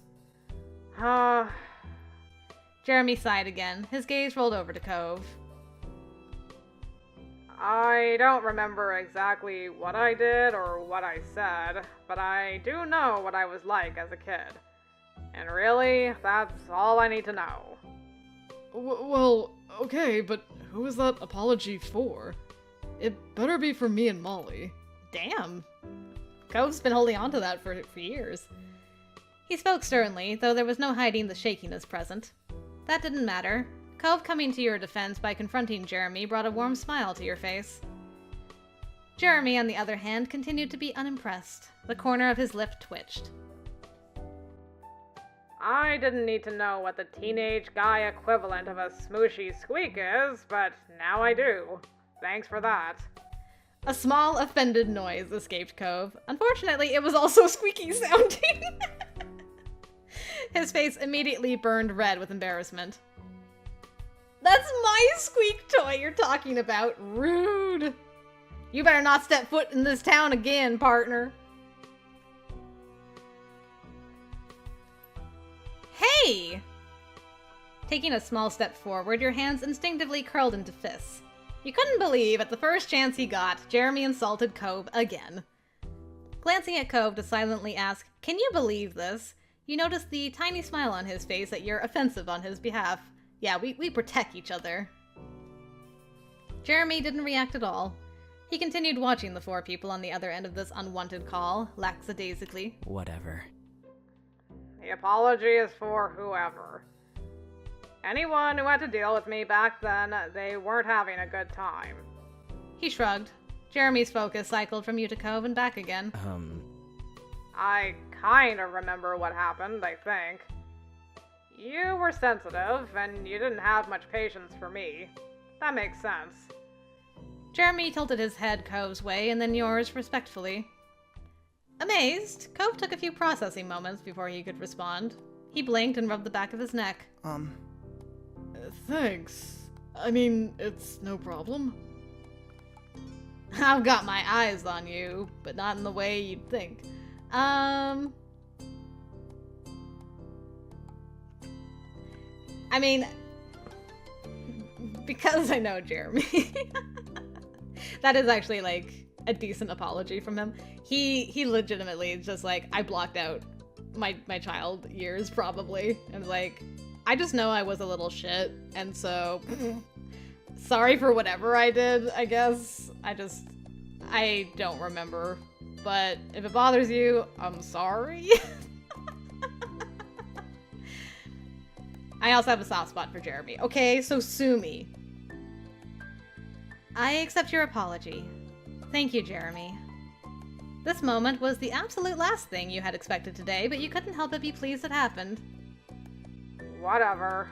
Jeremy sighed again. His gaze rolled over to Cove. I don't remember exactly what I did or what I said, but I do know what I was like as a kid. And really, that's all I need to know. Well, okay, but who is that apology for? It better be for me and Molly. Damn. Cove's been holding on to that for years. He spoke sternly, though there was no hiding the shakiness present. That didn't matter. Cove coming to your defense by confronting Jeremy brought a warm smile to your face. Jeremy, on the other hand, continued to be unimpressed. The corner of his lip twitched. I didn't need to know what the teenage guy equivalent of a smooshy squeak is, but now I do. Thanks for that. A small, offended noise escaped Cove. Unfortunately, it was also squeaky sounding. His face immediately burned red with embarrassment. That's my squeak toy you're talking about. Rude. You better not step foot in this town again, partner. Hey! Taking a small step forward, your hands instinctively curled into fists. You couldn't believe, at the first chance he got, Jeremy insulted Cove again. Glancing at Cove to silently ask, "Can you believe this?" you notice the tiny smile on his face that you're offensive on his behalf. Yeah, we protect each other. Jeremy didn't react at all. He continued watching the four people on the other end of this unwanted call, lackadaisically. Whatever. The apology is for whoever. Anyone who had to deal with me back then, they weren't having a good time. He shrugged. Jeremy's focus cycled from you to Cove and back again. I kinda remember what happened, I think. You were sensitive, and you didn't have much patience for me. That makes sense. Jeremy tilted his head Cove's way and then yours respectfully. Amazed, Cove took a few processing moments before he could respond. He blinked and rubbed the back of his neck. Thanks. I mean, it's no problem. I've got my eyes on you, but not in the way you'd think. I mean, because I know Jeremy, that is actually, like, a decent apology from him. He legitimately is just like, I blocked out my child years, probably, and like, I just know I was a little shit, and so, sorry for whatever I did, I guess. I don't remember, but if it bothers you, I'm sorry. I also have a soft spot for Jeremy. Okay, so sue me. I accept your apology. Thank you, Jeremy. This moment was the absolute last thing you had expected today, but you couldn't help but be pleased it happened. Whatever.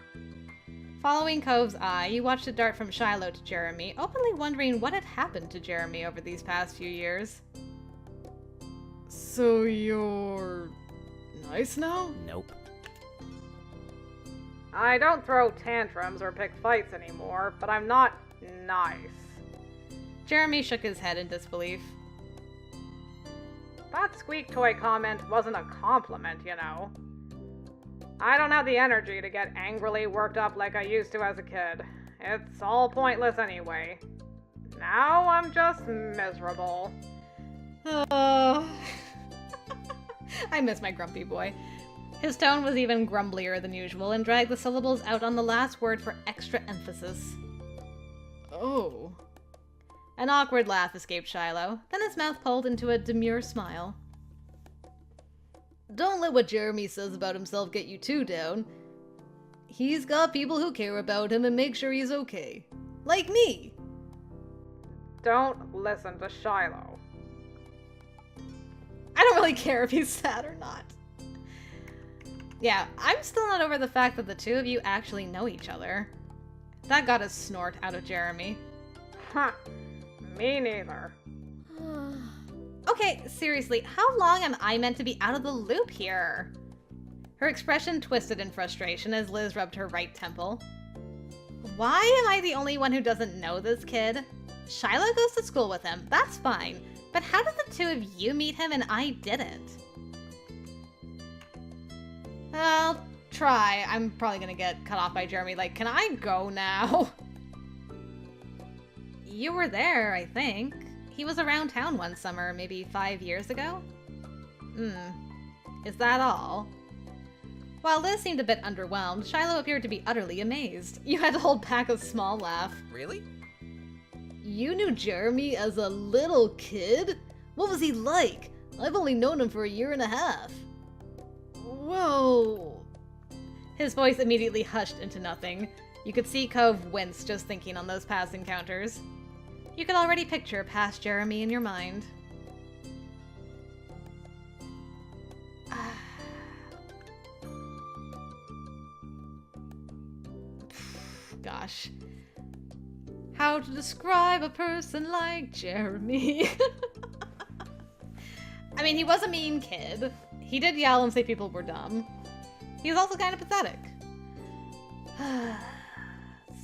Following Cove's eye, you watched it dart from Shiloh to Jeremy, openly wondering what had happened to Jeremy over these past few years. So you're nice now? Nope. I don't throw tantrums or pick fights anymore, but I'm not nice. Jeremy shook his head in disbelief. That squeak toy comment wasn't a compliment, you know. I don't have the energy to get angrily worked up like I used to as a kid. It's all pointless anyway. Now I'm just miserable. I miss my grumpy boy. His tone was even grumblier than usual and dragged the syllables out on the last word for extra emphasis. Oh. An awkward laugh escaped Shiloh, then his mouth pulled into a demure smile. Don't let what Jeremy says about himself get you too down. He's got people who care about him and make sure he's okay. Like me. Don't listen to Shiloh. I don't really care if he's sad or not. Yeah, I'm still not over the fact that the two of you actually know each other. That got a snort out of Jeremy. Huh. Me neither. Okay, seriously, how long am I meant to be out of the loop here? Her expression twisted in frustration as Liz rubbed her right temple. Why am I the only one who doesn't know this kid? Shiloh goes to school with him, that's fine. But how did the two of you meet him and I didn't? I'll try. I'm probably gonna get cut off by Jeremy. Like, can I go now? You were there, I think. He was around town one summer, maybe 5 years ago? Is that all? While Liz seemed a bit underwhelmed, Shiloh appeared to be utterly amazed. You had to hold back a small laugh. Really? You knew Jeremy as a little kid? What was he like? I've only known him for 1.5 years. Well... His voice immediately hushed into nothing. You could see Cove wince just thinking on those past encounters. You could already picture past Jeremy in your mind. Gosh. How to describe a person like Jeremy? I mean, he was a mean kid. He did yell and say people were dumb. He was also kind of pathetic.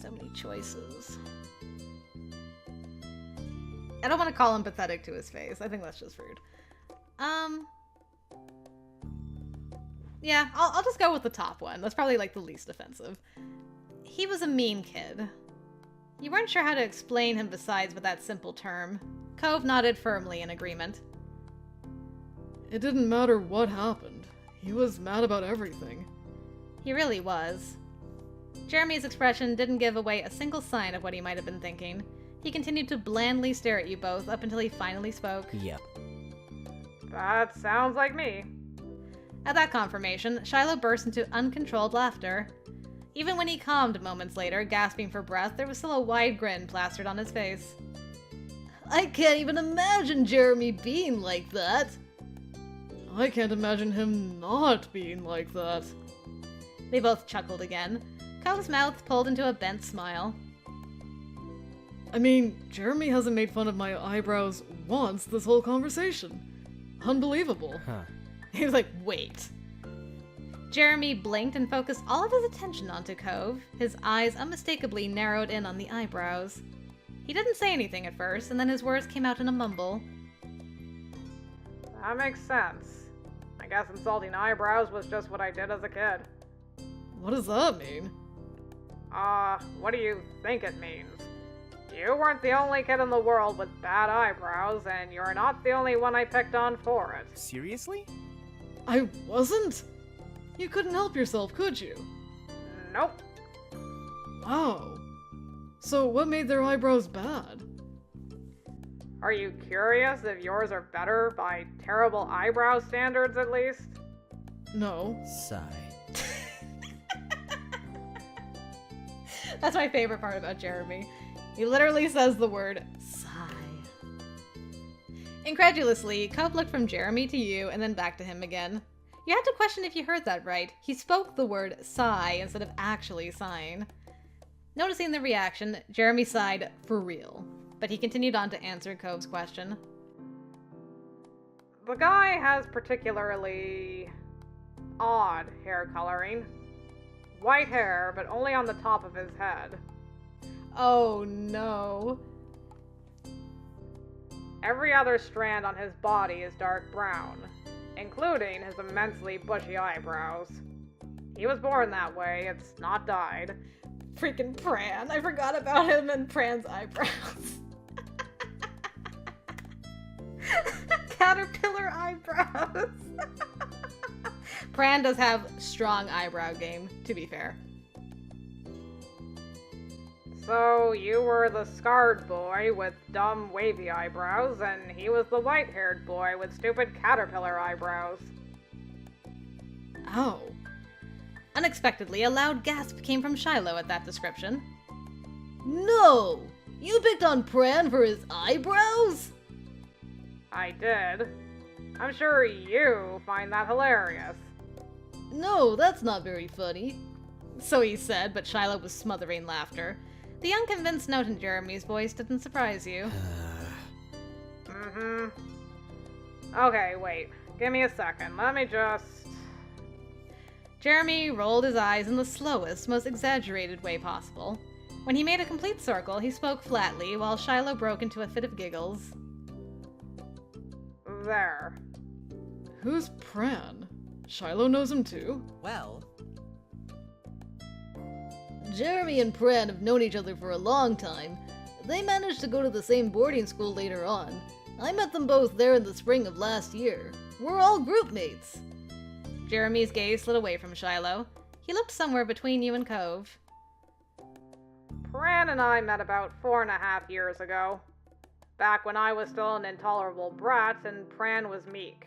So many choices. I don't want to call him pathetic to his face. I think that's just rude. Yeah, I'll just go with the top one. That's probably like the least offensive. He was a mean kid. You weren't sure how to explain him besides with that simple term. Cove nodded firmly in agreement. It didn't matter what happened. He was mad about everything. He really was. Jeremy's expression didn't give away a single sign of what he might have been thinking. He continued to blandly stare at you both up until he finally spoke. Yep. That sounds like me. At that confirmation, Shiloh burst into uncontrolled laughter. Even when he calmed moments later, gasping for breath, there was still a wide grin plastered on his face. I can't even imagine Jeremy being like that. I can't imagine him not being like that. They both chuckled again. Cove's mouth pulled into a bent smile. I mean, Jeremy hasn't made fun of my eyebrows once this whole conversation. Unbelievable. Huh. He was like, wait. Jeremy blinked and focused all of his attention onto Cove, his eyes unmistakably narrowed in on the eyebrows. He didn't say anything at first, and then his words came out in a mumble. That makes sense. I guess insulting eyebrows was just what I did as a kid. What does that mean? What do you think it means? You weren't the only kid in the world with bad eyebrows, and you're not the only one I picked on for it. Seriously? I wasn't? You couldn't help yourself, could you? Nope. Wow. So what made their eyebrows bad? Are you curious if yours are better by terrible eyebrow standards, at least? No. Sigh. That's my favorite part about Jeremy. He literally says the word sigh. Incredulously, Cove looked from Jeremy to you and then back to him again. You had to question if you heard that right. He spoke the word sigh instead of actually sighing. Noticing the reaction, Jeremy sighed for real, but he continued on to answer Cove's question. The guy has particularly odd hair coloring. White hair, but only on the top of his head. Oh no. Every other strand on his body is dark brown, including his immensely bushy eyebrows. He was born that way, it's not dyed. Freaking Pran. I forgot about him and Pran's eyebrows. Caterpillar eyebrows. Pran does have strong eyebrow game, to be fair. So you were the scarred boy with dumb wavy eyebrows, and he was the white-haired boy with stupid caterpillar eyebrows. Ow. Unexpectedly, a loud gasp came from Shiloh at that description. No! You picked on Pran for his eyebrows? I did. I'm sure you find that hilarious. No, that's not very funny. So he said, but Shiloh was smothering laughter. The unconvinced note in Jeremy's voice didn't surprise you. Okay, wait. Give me a second. Let me just... Jeremy rolled his eyes in the slowest, most exaggerated way possible. When he made a complete circle, he spoke flatly, while Shiloh broke into a fit of giggles. There. Who's Pran? Shiloh knows him too? Well, Jeremy and Pran have known each other for a long time. They managed to go to the same boarding school later on. I met them both there in the spring of last year. We're all group mates. Jeremy's gaze slid away from Shiloh. He looked somewhere between you and Cove. Pran and I met about 4.5 years ago. Back when I was still an intolerable brat and Pran was meek.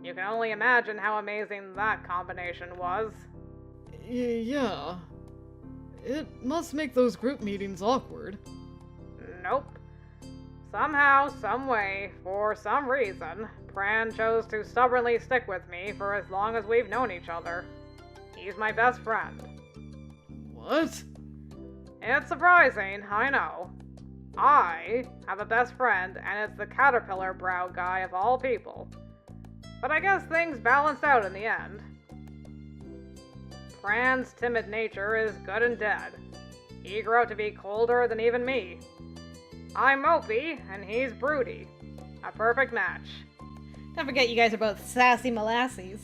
You can only imagine how amazing that combination was. Yeah. It must make those group meetings awkward. Nope. Somehow, someway, for some reason, Pran chose to stubbornly stick with me for as long as we've known each other. He's my best friend. What? It's surprising, I know. I have a best friend, and it's the caterpillar brow guy of all people. But I guess things balanced out in the end. Pran's timid nature is good and dead. He grew up to be colder than even me. I'm mopey, and he's broody. A perfect match. Don't forget you guys are both sassy molassies.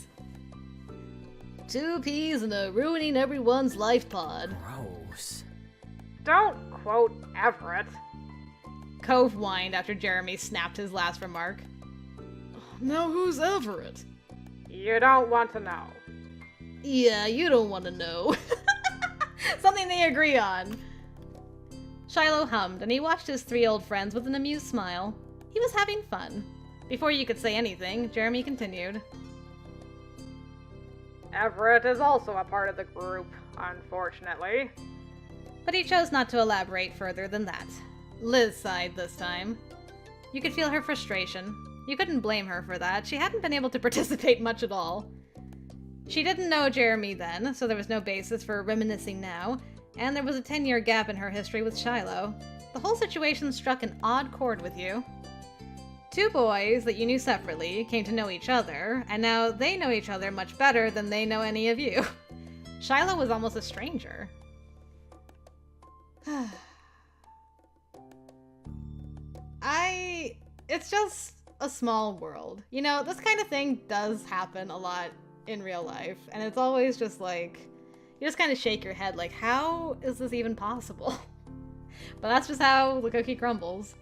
2 peas in a ruining everyone's life pod. Gross. Don't quote Everett. Cove whined after Jeremy snapped his last remark. Now who's Everett? You don't want to know. Yeah, you don't want to know. Something they agree on. Shiloh hummed, and he watched his 3 old friends with an amused smile. He was having fun. Before you could say anything, Jeremy continued. Everett is also a part of the group, unfortunately. But he chose not to elaborate further than that. Liz sighed this time. You could feel her frustration. You couldn't blame her for that. She hadn't been able to participate much at all. She didn't know Jeremy then, so there was no basis for reminiscing now, and there was a 10-year gap in her history with Shiloh. The whole situation struck an odd chord with you. 2 boys that you knew separately came to know each other, and now they know each other much better than they know any of you. Shiloh was almost a stranger. It's just a small world. You know, this kind of thing does happen a lot in real life, and it's always just like, you just kind of shake your head like, how is this even possible? But that's just how the cookie crumbles.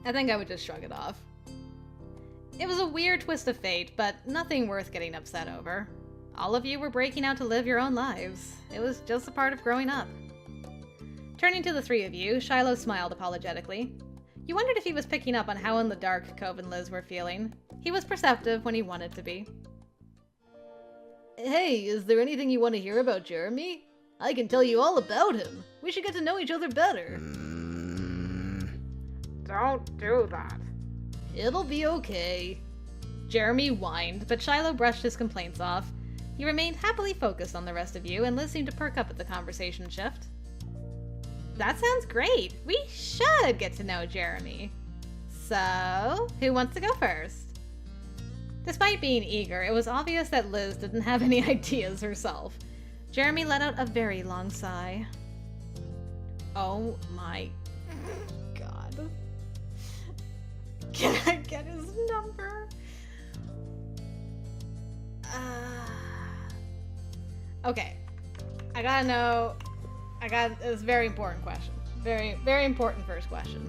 I think I would just shrug it off. It was a weird twist of fate, but nothing worth getting upset over. All of you were breaking out to live your own lives. It was just a part of growing up. Turning to the 3 of you, Shiloh smiled apologetically. You wondered if he was picking up on how in the dark Cove and Liz were feeling. He was perceptive when he wanted to be. Hey, is there anything you want to hear about Jeremy? I can tell you all about him. We should get to know each other better. Don't do that. It'll be okay. Jeremy whined, but Shiloh brushed his complaints off. He remained happily focused on the rest of you, and Liz seemed to perk up at the conversation shift. That sounds great. We should get to know Jeremy. So, who wants to go first? Despite being eager, it was obvious that Liz didn't have any ideas herself. Jeremy let out a very long sigh. Oh my god. Can I get his number? Okay. I gotta know. It's a very important question. Very, very important first question.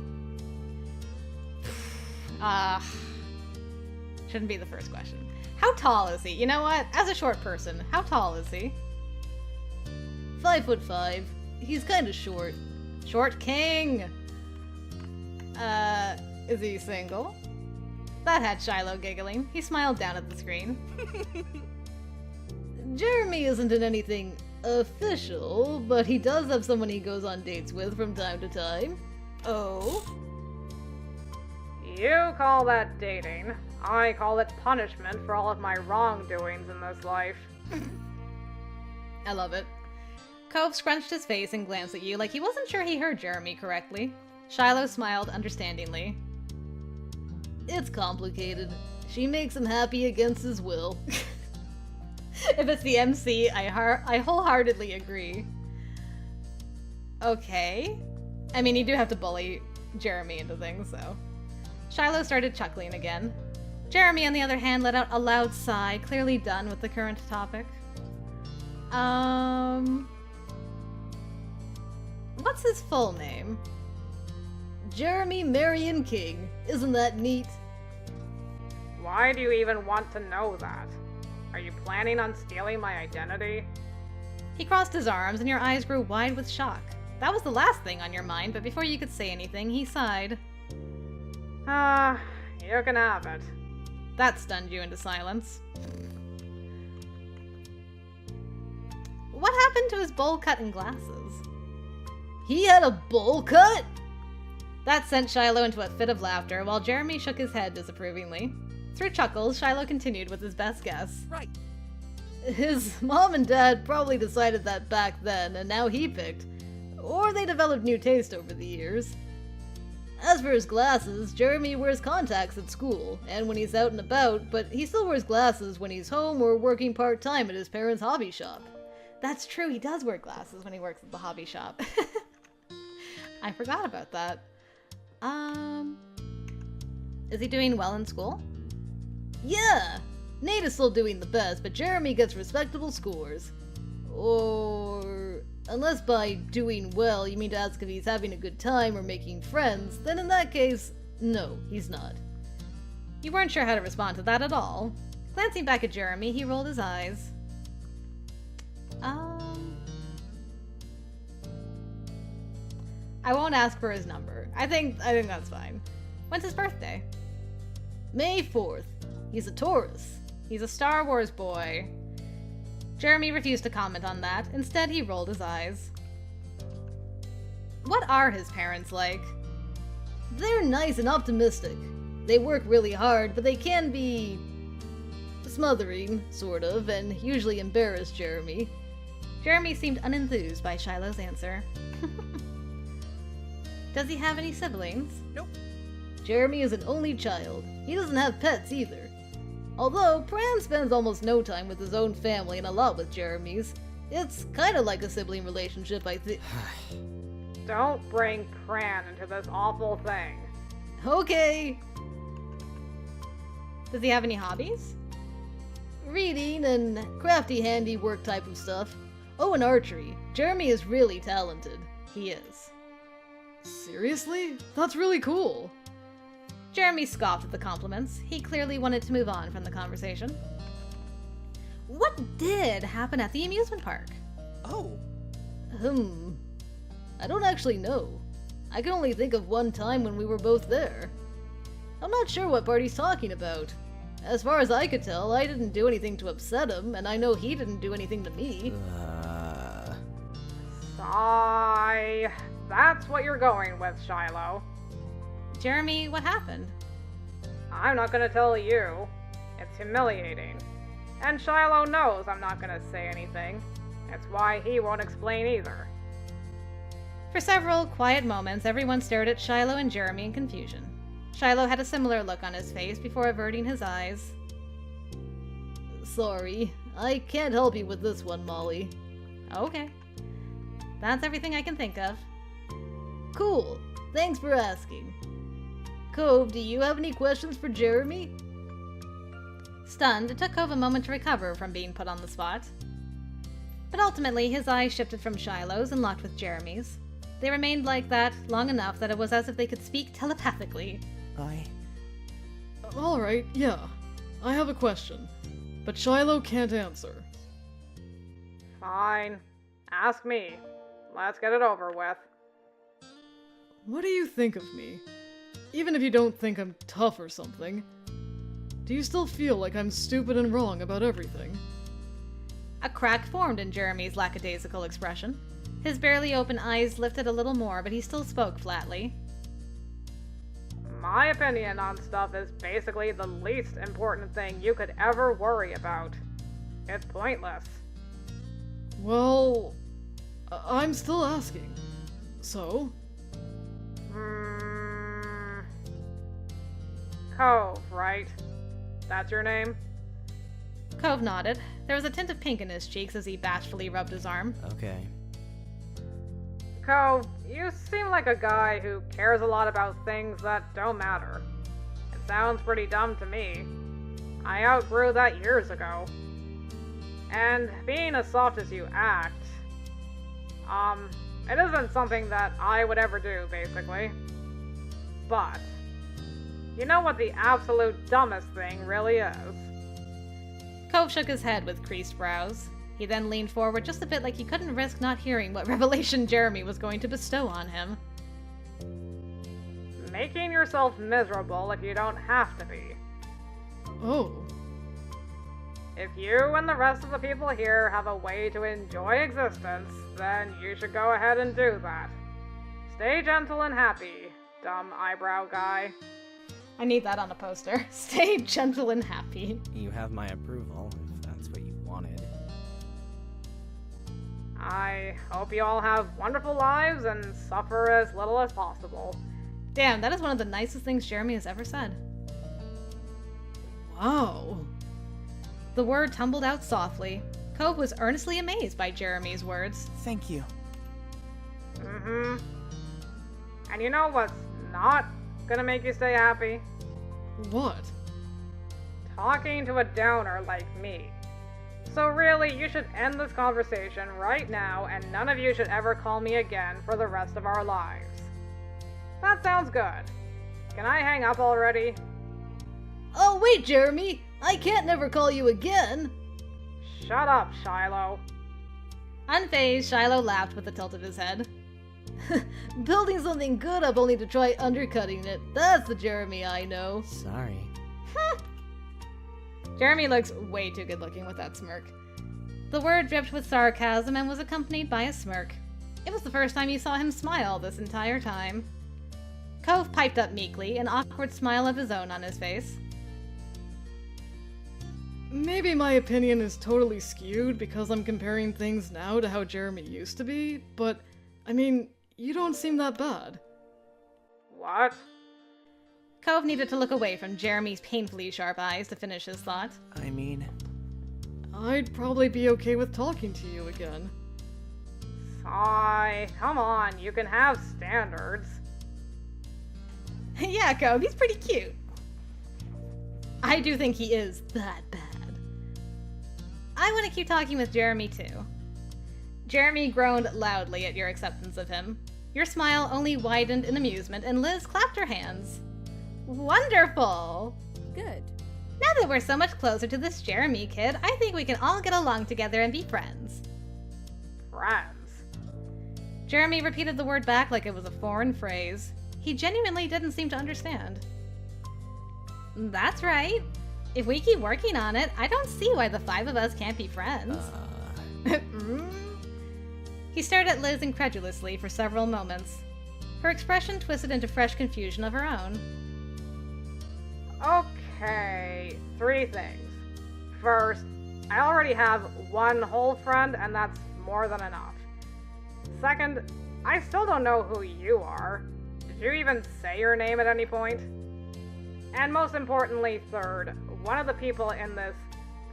Shouldn't be the first question. How tall is he? You know what? As a short person, how tall is he? 5'5". He's kinda short. Short king! Is he single? That had Shiloh giggling. He smiled down at the screen. Jeremy isn't in anything official, but he does have someone he goes on dates with from time to time. Oh? You call that dating. I call it punishment for all of my wrongdoings in this life. I love it. Cove scrunched his face and glanced at you like he wasn't sure he heard Jeremy correctly. Shiloh smiled understandingly. It's complicated. She makes him happy against his will. If it's the MC, I wholeheartedly agree. Okay. I mean, you do have to bully Jeremy into things, so. Shiloh started chuckling again. Jeremy, on the other hand, let out a loud sigh, clearly done with the current topic. What's his full name? Jeremy Marion King. Isn't that neat? Why do you even want to know that? Are you planning on stealing my identity? He crossed his arms, and your eyes grew wide with shock. That was the last thing on your mind, but before you could say anything, he sighed. You can have it. That stunned you into silence. What happened to his bowl cut and glasses? He had a bowl cut? That sent Shiloh into a fit of laughter, while Jeremy shook his head disapprovingly. Through chuckles, Shiloh continued with his best guess. Right. His mom and dad probably decided that back then, and now he picked. Or they developed new taste over the years. As for his glasses, Jeremy wears contacts at school, and when he's out and about, but he still wears glasses when he's home or working part-time at his parents' hobby shop. That's true, he does wear glasses when he works at the hobby shop. I forgot about that. Is he doing well in school? Yeah! Nate is still doing the best, but Jeremy gets respectable scores. Or... unless by doing well you mean to ask if he's having a good time or making friends, then in that case, no, he's not. You weren't sure how to respond to that at all. Glancing back at Jeremy, he rolled his eyes. I won't ask for his number. I think that's fine. When's his birthday? May 4th. He's a Taurus. He's a Star Wars boy. Jeremy refused to comment on that. Instead, he rolled his eyes. What are his parents like? They're nice and optimistic. They work really hard, but they can be... smothering, sort of, and usually embarrass Jeremy. Jeremy seemed unenthused by Shiloh's answer. Does he have any siblings? Nope. Jeremy is an only child. He doesn't have pets either. Although, Pran spends almost no time with his own family and a lot with Jeremy's. It's kinda like a sibling relationship, I think. Don't bring Pran into this awful thing. Okay. Does he have any hobbies? Reading and crafty handiwork type of stuff. Oh, and archery. Jeremy is really talented. He is. Seriously? That's really cool. Jeremy scoffed at the compliments. He clearly wanted to move on from the conversation. What did happen at the amusement park? Oh. I don't actually know. I can only think of one time when we were both there. I'm not sure what part he's talking about. As far as I could tell, I didn't do anything to upset him, and I know he didn't do anything to me. Sigh. That's what you're going with, Shiloh. Jeremy, what happened? I'm not gonna tell you. It's humiliating. And Shiloh knows I'm not gonna say anything. That's why he won't explain either. For several quiet moments, everyone stared at Shiloh and Jeremy in confusion. Shiloh had a similar look on his face before averting his eyes. Sorry, I can't help you with this one, Molly. Okay. That's everything I can think of. Cool. Thanks for asking. Cove, do you have any questions for Jeremy? Stunned, it took Cove a moment to recover from being put on the spot. But ultimately, his eyes shifted from Shiloh's and locked with Jeremy's. They remained like that long enough that it was as if they could speak telepathically. Alright, yeah. I have a question. But Shiloh can't answer. Fine. Ask me. Let's get it over with. What do you think of me? Even if you don't think I'm tough or something, do you still feel like I'm stupid and wrong about everything? A crack formed in Jeremy's lackadaisical expression. His barely open eyes lifted a little more, but he still spoke flatly. My opinion on stuff is basically the least important thing you could ever worry about. It's pointless. Well, I'm still asking. So? Cove, right? That's your name? Cove nodded. There was a tint of pink in his cheeks as he bashfully rubbed his arm. Okay. Cove, you seem like a guy who cares a lot about things that don't matter. It sounds pretty dumb to me. I outgrew that years ago. And being as soft as you act, it isn't something that I would ever do, basically. But, you know what the absolute dumbest thing really is? Cove shook his head with creased brows. He then leaned forward just a bit like he couldn't risk not hearing what revelation Jeremy was going to bestow on him. Making yourself miserable if you don't have to be. Oh. If you and the rest of the people here have a way to enjoy existence, then you should go ahead and do that. Stay gentle and happy, dumb eyebrow guy. I need that on a poster. Stay gentle and happy. You have my approval, if that's what you wanted. I hope you all have wonderful lives and suffer as little as possible. Damn, that is one of the nicest things Jeremy has ever said. Wow. The word tumbled out softly. Cove was earnestly amazed by Jeremy's words. Thank you. Mm-hmm. And you know what's not gonna make you stay happy? What? Talking to a downer like me. So really, you should end this conversation right now, and none of you should ever call me again for the rest of our lives. That sounds good. Can I hang up already? Oh, wait, Jeremy! I can't never call you again! Shut up, Shiloh. Unfazed, Shiloh laughed with a tilt of his head. Building something good up only to try undercutting it. That's the Jeremy I know. Sorry. Jeremy looks way too good looking with that smirk. The word dripped with sarcasm and was accompanied by a smirk. It was the first time you saw him smile this entire time. Cove piped up meekly, an awkward smile of his own on his face. Maybe my opinion is totally skewed because I'm comparing things now to how Jeremy used to be, but, I mean, you don't seem that bad. What? Cove needed to look away from Jeremy's painfully sharp eyes to finish his thought. I mean, I'd probably be okay with talking to you again. Sigh. Come on, you can have standards. Yeah, Cove, he's pretty cute. I do think he is that bad. I want to keep talking with Jeremy too. Jeremy groaned loudly at your acceptance of him. Your smile only widened in amusement, and Liz clapped her hands. Wonderful! Good. Now that we're so much closer to this Jeremy kid, I think we can all get along together and be friends. Friends. Jeremy repeated the word back like it was a foreign phrase. He genuinely didn't seem to understand. That's right. If we keep working on it, I don't see why the five of us can't be friends. He stared at Liz incredulously for several moments. Her expression twisted into fresh confusion of her own. Okay, 3 things. First, I already have one whole friend, and that's more than enough. Second, I still don't know who you are. Did you even say your name at any point? And most importantly, third, one of the people in this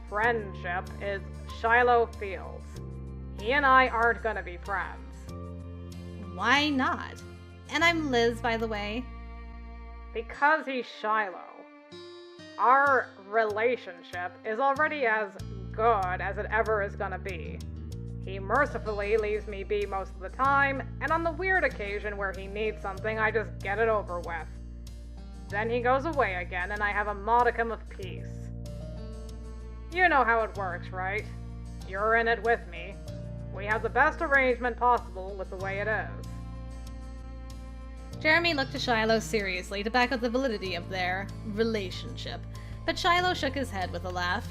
friendship is Shiloh Fields. He and I aren't gonna be friends. Why not? And I'm Liz, by the way. Because he's Shiloh. Our relationship is already as good as it ever is gonna be. He mercifully leaves me be most of the time, and on the weird occasion where he needs something, I just get it over with. Then he goes away again, and I have a modicum of peace. You know how it works, right? You're in it with me. We have the best arrangement possible with the way it is. Jeremy looked to Shiloh seriously to back up the validity of their relationship, but Shiloh shook his head with a laugh.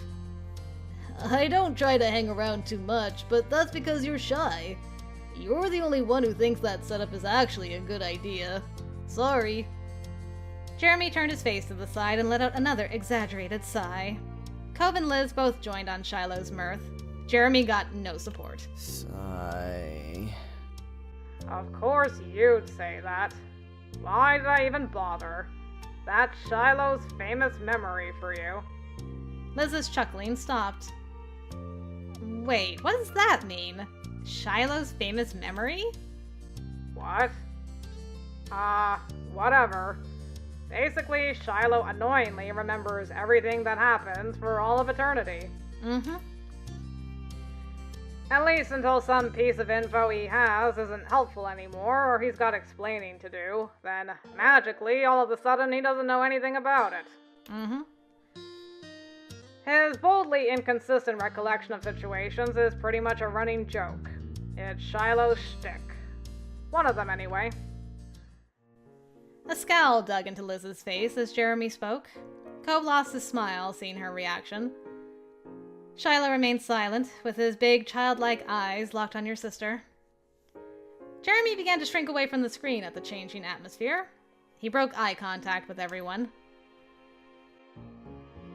I don't try to hang around too much, but that's because you're shy. You're the only one who thinks that setup is actually a good idea. Sorry. Jeremy turned his face to the side and let out another exaggerated sigh. Cove and Liz both joined on Shiloh's mirth. Jeremy got no support. sigh. Of course you'd say that. Why did I even bother? That's Shiloh's famous memory for you. Liz's chuckling stopped. Wait, what does that mean? Shiloh's famous memory? What? Whatever. Basically, Shiloh annoyingly remembers everything that happens for all of eternity. Mm-hmm. At least until some piece of info he has isn't helpful anymore, or he's got explaining to do, then magically, all of a sudden, he doesn't know anything about it. Mm-hmm. His boldly inconsistent recollection of situations is pretty much a running joke. It's Shiloh's shtick. One of them, anyway. A scowl dug into Liz's face as Jeremy spoke. Cove lost his smile, seeing her reaction. Shiloh remained silent, with his big, childlike eyes locked on your sister. Jeremy began to shrink away from the screen at the changing atmosphere. He broke eye contact with everyone.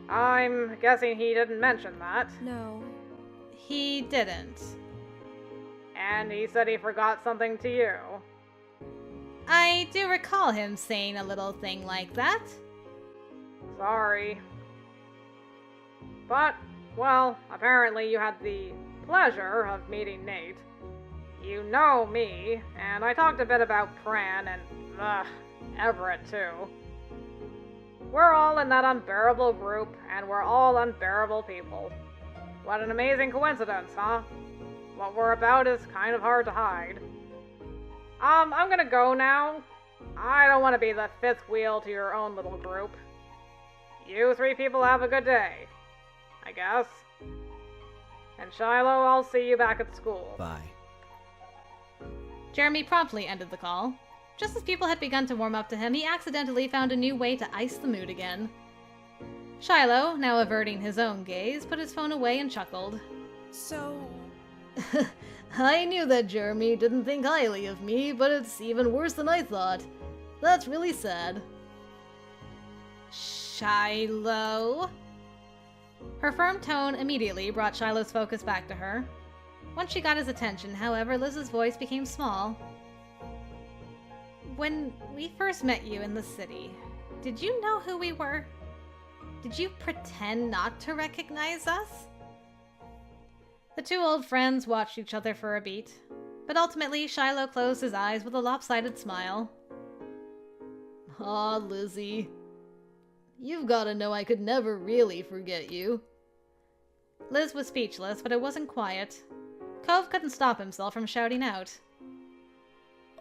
I'm guessing he didn't mention that. No. He didn't. And he said he forgot something to you. I do recall him saying a little thing like that. Sorry. But, well, apparently you had the pleasure of meeting Nate. You know me, and I talked a bit about Pran and, Everett too. We're all in that unbearable group, and we're all unbearable people. What an amazing coincidence, huh? What we're about is kind of hard to hide. I'm gonna go now. I don't want to be the fifth wheel to your own little group. You three people have a good day, I guess. And Shiloh, I'll see you back at school. Bye. Jeremy promptly ended the call. Just as people had begun to warm up to him, he accidentally found a new way to ice the mood again. Shiloh, now averting his own gaze, put his phone away and chuckled. So... I knew that Jeremy didn't think highly of me, but it's even worse than I thought. That's really sad. Shiloh? Her firm tone immediately brought Shiloh's focus back to her. Once she got his attention, however, Liz's voice became small. When we first met you in the city, did you know who we were? Did you pretend not to recognize us? The two old friends watched each other for a beat, but ultimately Shiloh closed his eyes with a lopsided smile. Aw, Lizzie. You've gotta know I could never really forget you. Liz was speechless, but it wasn't quiet. Cove couldn't stop himself from shouting out.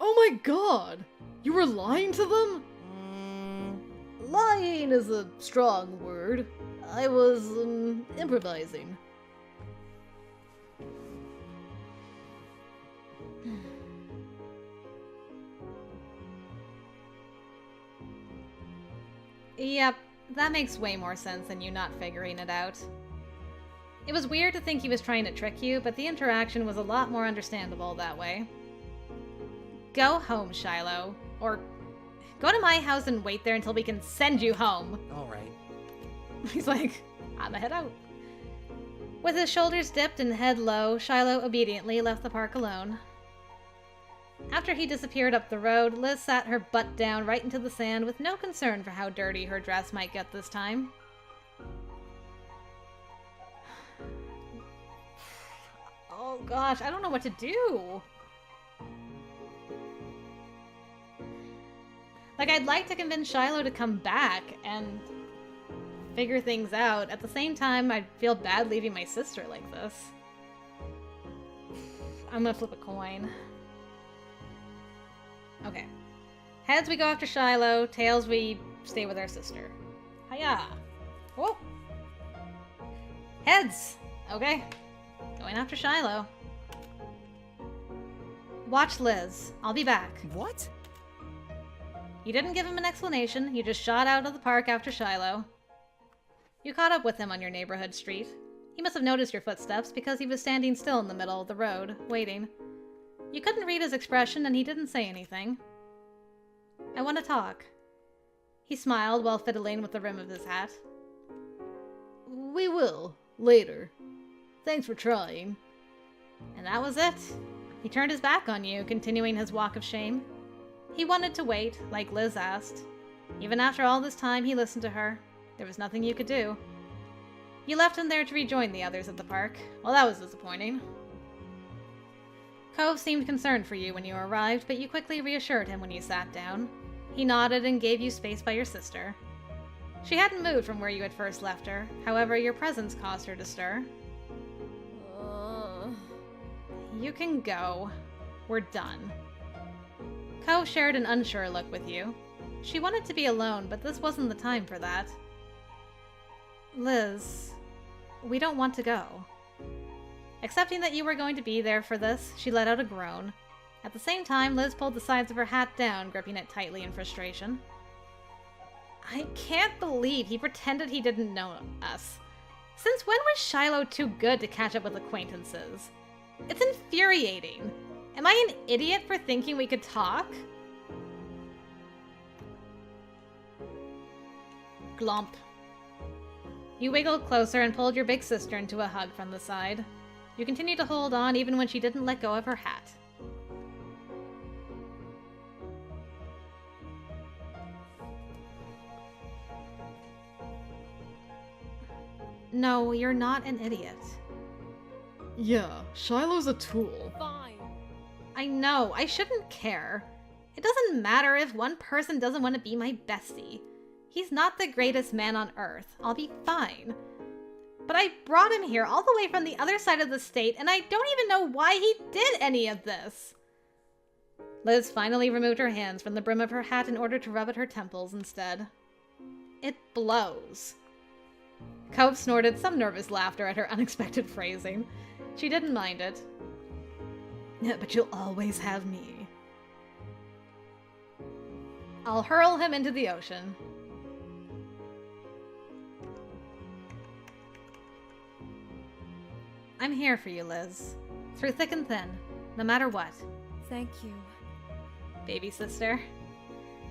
Oh my god! You were lying to them? Lying is a strong word. I was, improvising. Yep, that makes way more sense than you not figuring it out. It was weird to think he was trying to trick you, but the interaction was a lot more understandable that way. Go home, Shiloh. Or go to my house and wait there until we can send you home. Alright. He's like, I'ma head out. With his shoulders dipped and head low, Shiloh obediently left the park alone. After he disappeared up the road, Liz sat her butt down right into the sand with no concern for how dirty her dress might get this time. Oh gosh, I don't know what to do. Like, I'd like to convince Shiloh to come back and figure things out. At the same time, I'd feel bad leaving my sister like this. I'm gonna flip a coin. Okay. Heads, we go after Shiloh. Tails, we stay with our sister. Hiya! Whoa! Heads! Okay. Going after Shiloh. Watch Liz. I'll be back. What? You didn't give him an explanation. You just shot out of the park after Shiloh. You caught up with him on your neighborhood street. He must have noticed your footsteps because he was standing still in the middle of the road, waiting. You couldn't read his expression and he didn't say anything. I want to talk. He smiled while fiddling with the rim of his hat. We will, later. Thanks for trying. And that was it. He turned his back on you, continuing his walk of shame. He wanted to wait, like Liz asked. Even after all this time, he listened to her. There was nothing you could do. You left him there to rejoin the others at the park. Well, that was disappointing. Cove seemed concerned for you when you arrived, but you quickly reassured him when you sat down. He nodded and gave you space by your sister. She hadn't moved from where you had first left her. However, your presence caused her to stir. You can go. We're done. Cove shared an unsure look with you. She wanted to be alone, but this wasn't the time for that. Liz, we don't want to go. Accepting that you were going to be there for this, she let out a groan. At the same time, Liz pulled the sides of her hat down, gripping it tightly in frustration. I can't believe he pretended he didn't know us. Since when was Shiloh too good to catch up with acquaintances? It's infuriating. Am I an idiot for thinking we could talk? Glomp. You wiggled closer and pulled your big sister into a hug from the side. You continued to hold on even when she didn't let go of her hat. No, you're not an idiot. Yeah, Shiloh's a tool. Fine. I know, I shouldn't care. It doesn't matter if one person doesn't want to be my bestie. He's not the greatest man on Earth. I'll be fine. But I brought him here all the way from the other side of the state, and I don't even know why he did any of this. Liz finally removed her hands from the brim of her hat in order to rub at her temples instead. It blows. Cove snorted some nervous laughter at her unexpected phrasing. She didn't mind it. Yeah, but you'll always have me. I'll hurl him into the ocean. I'm here for you, Liz. Through thick and thin, no matter what. Thank you. Baby sister.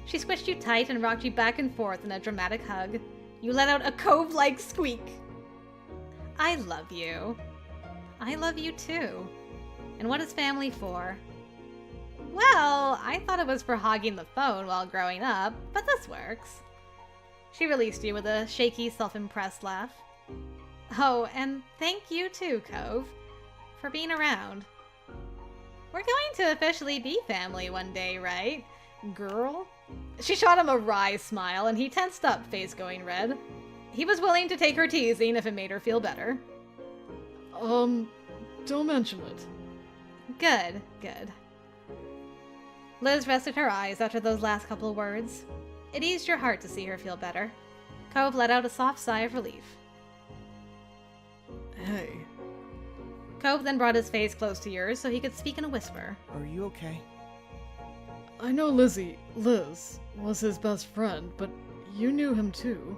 She squished you tight and rocked you back and forth in a dramatic hug. You let out a Cove-like squeak. I love you. I love you too. And what is family for? Well, I thought it was for hogging the phone while growing up, but this works. She released you with a shaky, self-impressed laugh. Oh, and thank you too, Cove, for being around. We're going to officially be family one day, right, girl? She shot him a wry smile, and he tensed up, face going red. He was willing to take her teasing if it made her feel better. Don't mention it. Good, good. Liz rested her eyes after those last couple of words. It eased your heart to see her feel better. Cove let out a soft sigh of relief. Hey. Cove then brought his face close to yours so he could speak in a whisper. Are you okay? I know Liz, was his best friend, but you knew him too.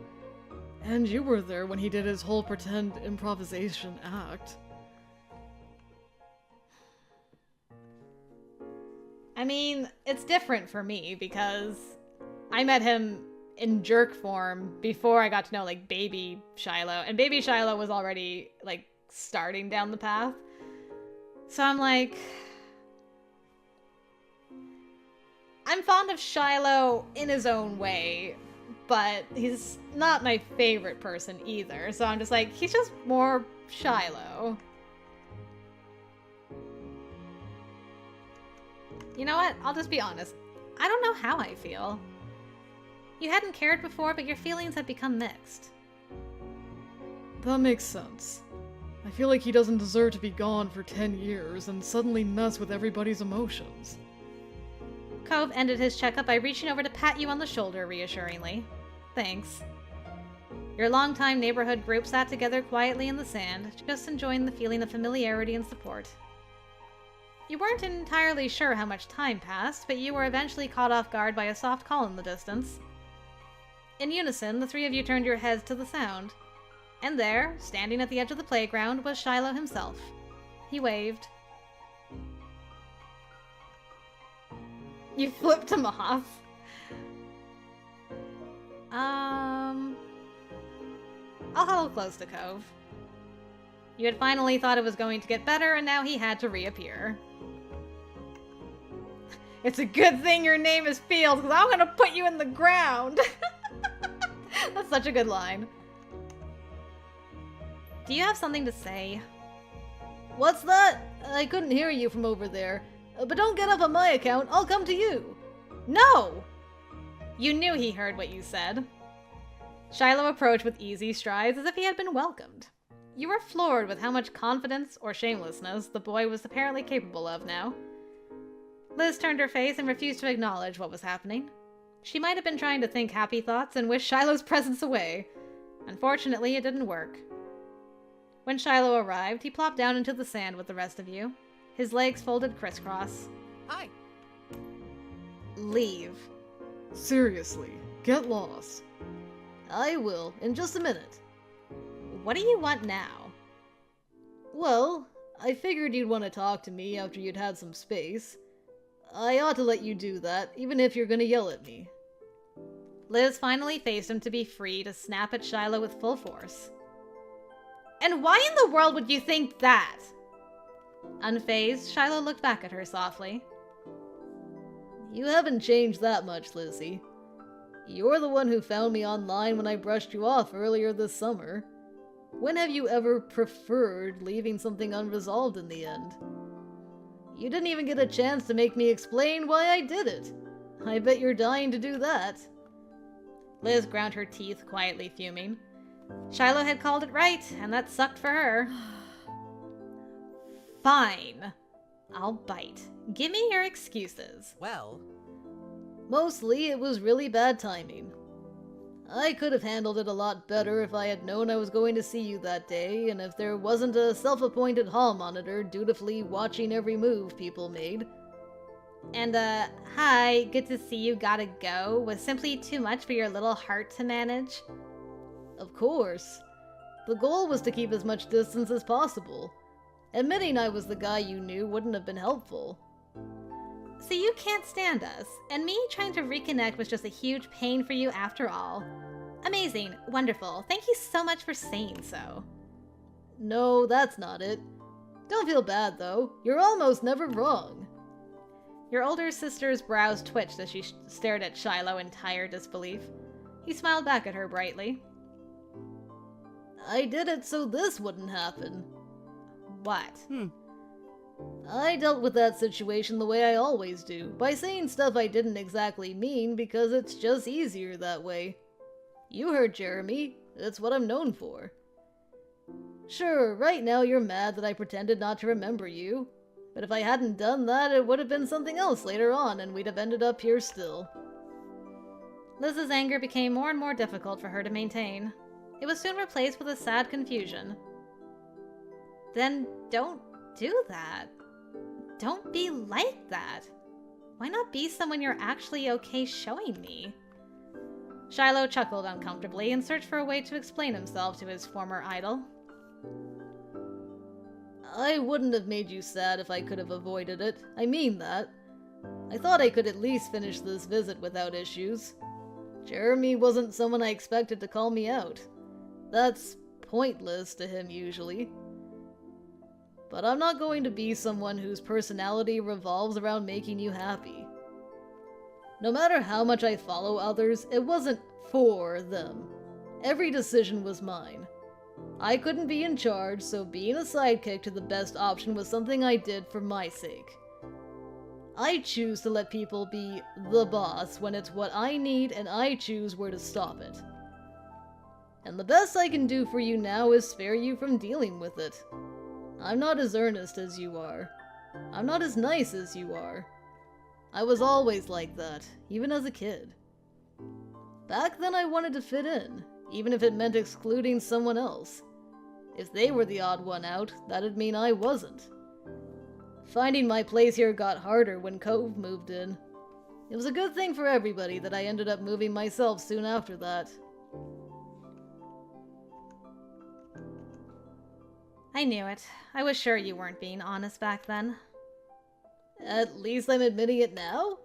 And you were there when he did his whole pretend improvisation act. I mean, it's different for me because I met him in jerk form before I got to know, like, baby Shiloh. And baby Shiloh was already, like, starting down the path. So I'm like... I'm fond of Shiloh in his own way, but he's not my favorite person either. So I'm just like, he's just more Shiloh. You know what? I'll just be honest. I don't know how I feel. You hadn't cared before, but your feelings had become mixed. That makes sense. I feel like he doesn't deserve to be gone for 10 years and suddenly mess with everybody's emotions. Cove ended his checkup by reaching over to pat you on the shoulder reassuringly. Thanks. Your longtime neighborhood group sat together quietly in the sand, just enjoying the feeling of familiarity and support. You weren't entirely sure how much time passed, but you were eventually caught off guard by a soft call in the distance. In unison, the three of you turned your heads to the sound. And there, standing at the edge of the playground, was Shiloh himself. He waved. You flipped him off. I'll huddle close to Cove. You had finally thought it was going to get better, and now he had to reappear. It's a good thing your name is Fields, because I'm gonna put you in the ground! That's such a good line. Do you have something to say? What's that? I couldn't hear you from over there. But don't get up on my account, I'll come to you. No! You knew he heard what you said. Shiloh approached with easy strides as if he had been welcomed. You were floored with how much confidence or shamelessness the boy was apparently capable of now. Liz turned her face and refused to acknowledge what was happening. She might have been trying to think happy thoughts and wish Shiloh's presence away. Unfortunately, it didn't work. When Shiloh arrived, he plopped down into the sand with the rest of you, his legs folded crisscross. Hi. Leave. Seriously, get lost. I will, in just a minute. What do you want now? Well, I figured you'd want to talk to me after you'd had some space. I ought to let you do that, even if you're gonna yell at me. Liz finally faced him to be free to snap at Shiloh with full force. And why in the world would you think that? Unfazed, Shiloh looked back at her softly. You haven't changed that much, Lizzie. You're the one who found me online when I brushed you off earlier this summer. When have you ever preferred leaving something unresolved in the end? You didn't even get a chance to make me explain why I did it. I bet you're dying to do that. Liz ground her teeth, quietly fuming. Shiloh had called it right, and that sucked for her. Fine. I'll bite. Give me your excuses. Well, Mostly, it was really bad timing. I could have handled it a lot better if I had known I was going to see you that day, and if there wasn't a self-appointed hall monitor dutifully watching every move people made. And, hi, good to see you gotta go was simply too much for your little heart to manage. Of course. The goal was to keep as much distance as possible. Admitting I was the guy you knew wouldn't have been helpful. So you can't stand us, and me trying to reconnect was just a huge pain for you after all. Amazing, wonderful, thank you so much for saying so. No, that's not it. Don't feel bad, though. You're almost never wrong. Your older sister's brows twitched as she stared at Shiloh in tired disbelief. He smiled back at her brightly. I did it so this wouldn't happen. What? I dealt with that situation the way I always do, by saying stuff I didn't exactly mean because it's just easier that way. You heard Jeremy. It's what I'm known for. Sure, right now you're mad that I pretended not to remember you, but if I hadn't done that, it would have been something else later on and we'd have ended up here still. Liz's anger became more and more difficult for her to maintain. It was soon replaced with a sad confusion. Then don't do that. Don't be like that. Why not be someone you're actually okay showing me? Shiloh chuckled uncomfortably and searched for a way to explain himself to his former idol. I wouldn't have made you sad if I could have avoided it. I mean that. I thought I could at least finish this visit without issues. Jeremy wasn't someone I expected to call me out. That's pointless to him usually. But I'm not going to be someone whose personality revolves around making you happy. No matter how much I follow others, it wasn't for them. Every decision was mine. I couldn't be in charge, so being a sidekick to the best option was something I did for my sake. I choose to let people be the boss when it's what I need, and I choose where to stop it. And the best I can do for you now is spare you from dealing with it. I'm not as earnest as you are. I'm not as nice as you are. I was always like that, even as a kid. Back then I wanted to fit in, even if it meant excluding someone else. If they were the odd one out, that'd mean I wasn't. Finding my place here got harder when COVE moved in. It was a good thing for everybody that I ended up moving myself soon after that. I knew it. I was sure you weren't being honest back then. At least I'm admitting it now?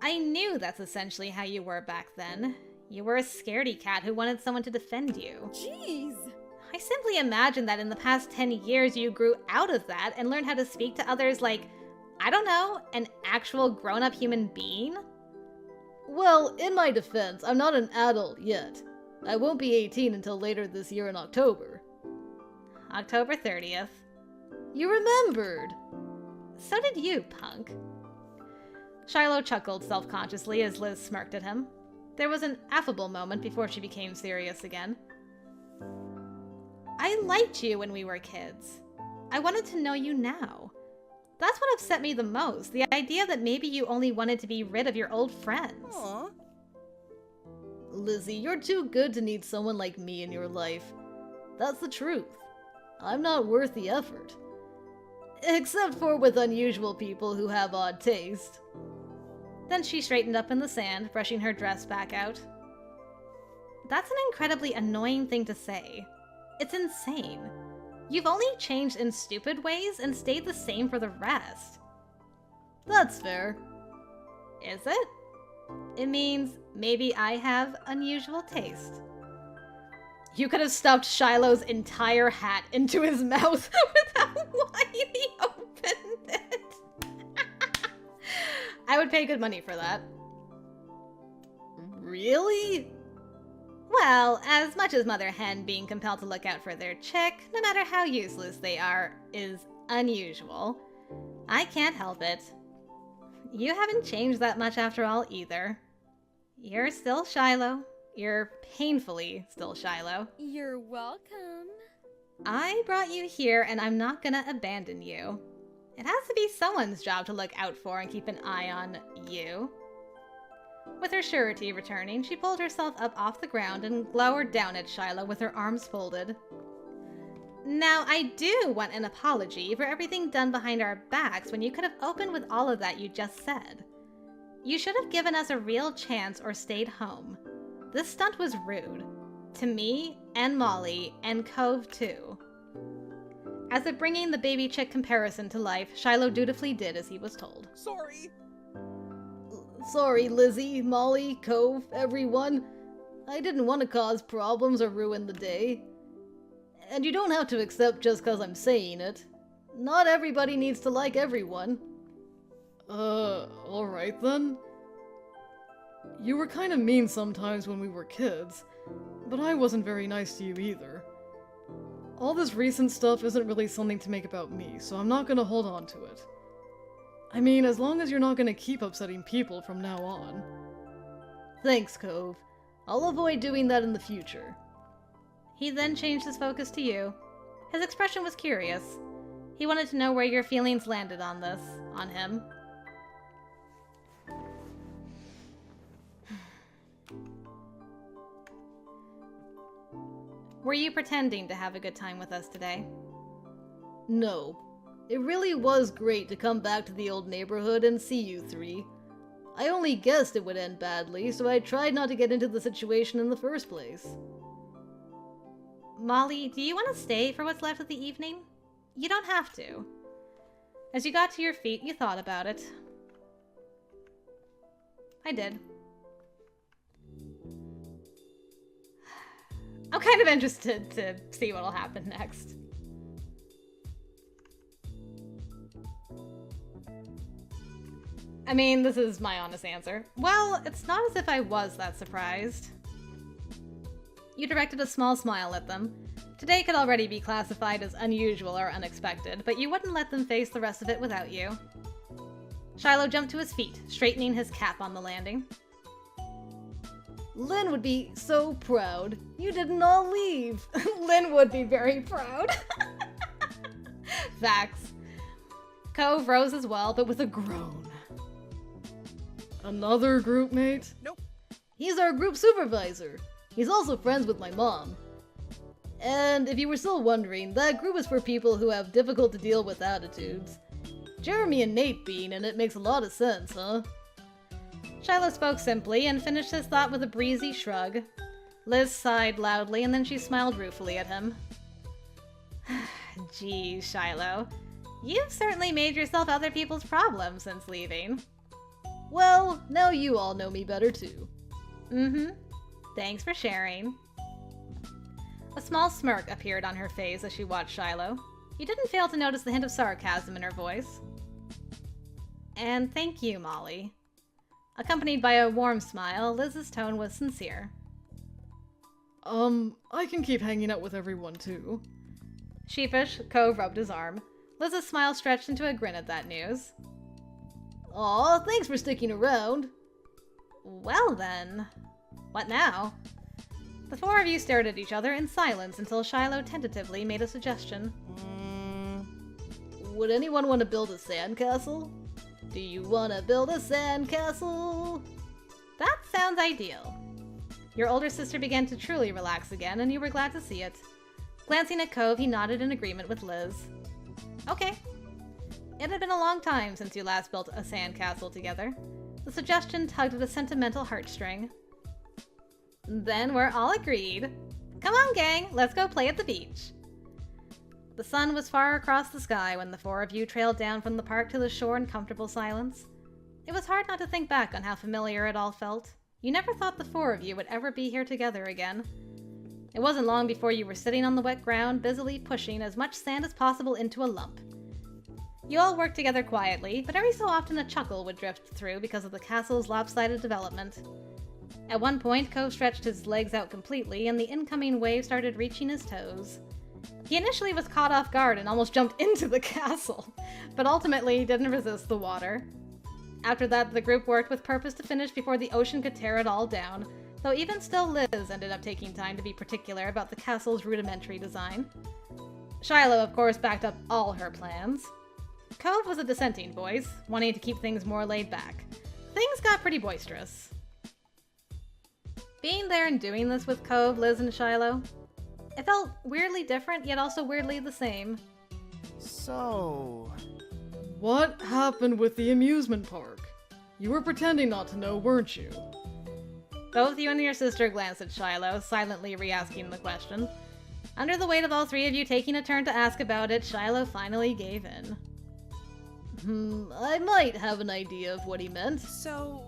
I knew that's essentially how you were back then. You were a scaredy cat who wanted someone to defend you. Jeez! I simply imagined that in the past 10 years you grew out of that and learned how to speak to others like, I don't know, an actual grown-up human being? Well, in my defense, I'm not an adult yet. I won't be 18 until later this year in October. October 30th. You remembered! So did you, punk. Shiloh chuckled self-consciously as Liz smirked at him. There was an affable moment before she became serious again. I liked you when we were kids. I wanted to know you now. That's what upset me the most, the idea that maybe you only wanted to be rid of your old friends. Aw. Lizzie, you're too good to need someone like me in your life. That's the truth. I'm not worth the effort. Except for with unusual people who have odd taste. Then she straightened up in the sand, brushing her dress back out. That's an incredibly annoying thing to say. It's insane. You've only changed in stupid ways and stayed the same for the rest. That's fair. Is it? It means maybe I have unusual taste. You could have stuffed Shiloh's entire hat into his mouth without why he opened it. I would pay good money for that. Really? Well, as much as Mother Hen being compelled to look out for their chick, no matter how useless they are, is unusual, I can't help it. You haven't changed that much after all, either. You're still Shiloh. You're painfully still Shiloh. You're welcome. I brought you here, and I'm not gonna abandon you. It has to be someone's job to look out for and keep an eye on you. With her surety returning, she pulled herself up off the ground and glowered down at Shiloh with her arms folded. Now, I do want an apology for everything done behind our backs when you could have opened with all of that you just said. You should have given us a real chance or stayed home. This stunt was rude. To me, and Molly, and Cove too. As if bringing the baby chick comparison to life, Shiloh dutifully did as he was told. Sorry. Sorry, Lizzie, Molly, Cove, everyone. I didn't want to cause problems or ruin the day. And you don't have to accept just because I'm saying it. Not everybody needs to like everyone. Alright then. You were kind of mean sometimes when we were kids, but I wasn't very nice to you either. All this recent stuff isn't really something to make about me, so I'm not gonna hold on to it. I mean, as long as you're not gonna keep upsetting people from now on. Thanks, Cove. I'll avoid doing that in the future. He then changed his focus to you. His expression was curious. He wanted to know where your feelings landed on this, on him. Were you pretending to have a good time with us today? No. It really was great to come back to the old neighborhood and see you three. I only guessed it would end badly, so I tried not to get into the situation in the first place. Molly, do you want to stay for what's left of the evening? You don't have to. As you got to your feet, you thought about it. I did. I'm kind of interested to see what'll happen next. I mean, this is my honest answer. Well, it's not as if I was that surprised. You directed a small smile at them. Today could already be classified as unusual or unexpected, but you wouldn't let them face the rest of it without you. Shiloh jumped to his feet, straightening his cap on the landing. Lynn would be so proud. You didn't all leave. Lynn would be very proud. Facts. Cove rose as well, but with a groan. Another group mate? Nope. He's our group supervisor. He's also friends with my mom. And if you were still wondering, that group is for people who have difficult to deal with attitudes. Jeremy and Nate being in it makes a lot of sense, huh? Shiloh spoke simply and finished his thought with a breezy shrug. Liz sighed loudly and then she smiled ruefully at him. Geez, Shiloh. You've certainly made yourself other people's problems since leaving. Well, now you all know me better too. Mm-hmm. Thanks for sharing. A small smirk appeared on her face as she watched Shiloh. You didn't fail to notice the hint of sarcasm in her voice. And thank you, Molly. Accompanied by a warm smile, Liz's tone was sincere. I can keep hanging out with everyone too. Sheepish, Cove rubbed his arm. Liz's smile stretched into a grin at that news. Aw, thanks for sticking around. Well then, what now? The four of you stared at each other in silence until Shiloh tentatively made a suggestion. Would anyone want to build a sandcastle? Do you want to build a sandcastle? That sounds ideal. Your older sister began to truly relax again, and you were glad to see it. Glancing at Cove, he nodded in agreement with Liz. Okay. It had been a long time since you last built a sandcastle together. The suggestion tugged at a sentimental heartstring. Then we're all agreed. Come on, gang, let's go play at the beach. The sun was far across the sky when the four of you trailed down from the park to the shore in comfortable silence. It was hard not to think back on how familiar it all felt. You never thought the four of you would ever be here together again. It wasn't long before you were sitting on the wet ground, busily pushing as much sand as possible into a lump. You all worked together quietly, but every so often a chuckle would drift through because of the castle's lopsided development. At one point, Cove stretched his legs out completely, and the incoming wave started reaching his toes. He initially was caught off guard and almost jumped into the castle, but ultimately didn't resist the water. After that, the group worked with purpose to finish before the ocean could tear it all down, though even still Liz ended up taking time to be particular about the castle's rudimentary design. Shiloh, of course, backed up all her plans. Cove was a dissenting voice, wanting to keep things more laid back. Things got pretty boisterous. Being there and doing this with Cove, Liz, and Shiloh, it felt weirdly different, yet also weirdly the same. So... What happened with the amusement park? You were pretending not to know, weren't you? Both you and your sister glanced at Shiloh, silently re-asking the question. Under the weight of all three of you taking a turn to ask about it, Shiloh finally gave in. I might have an idea of what he meant. So...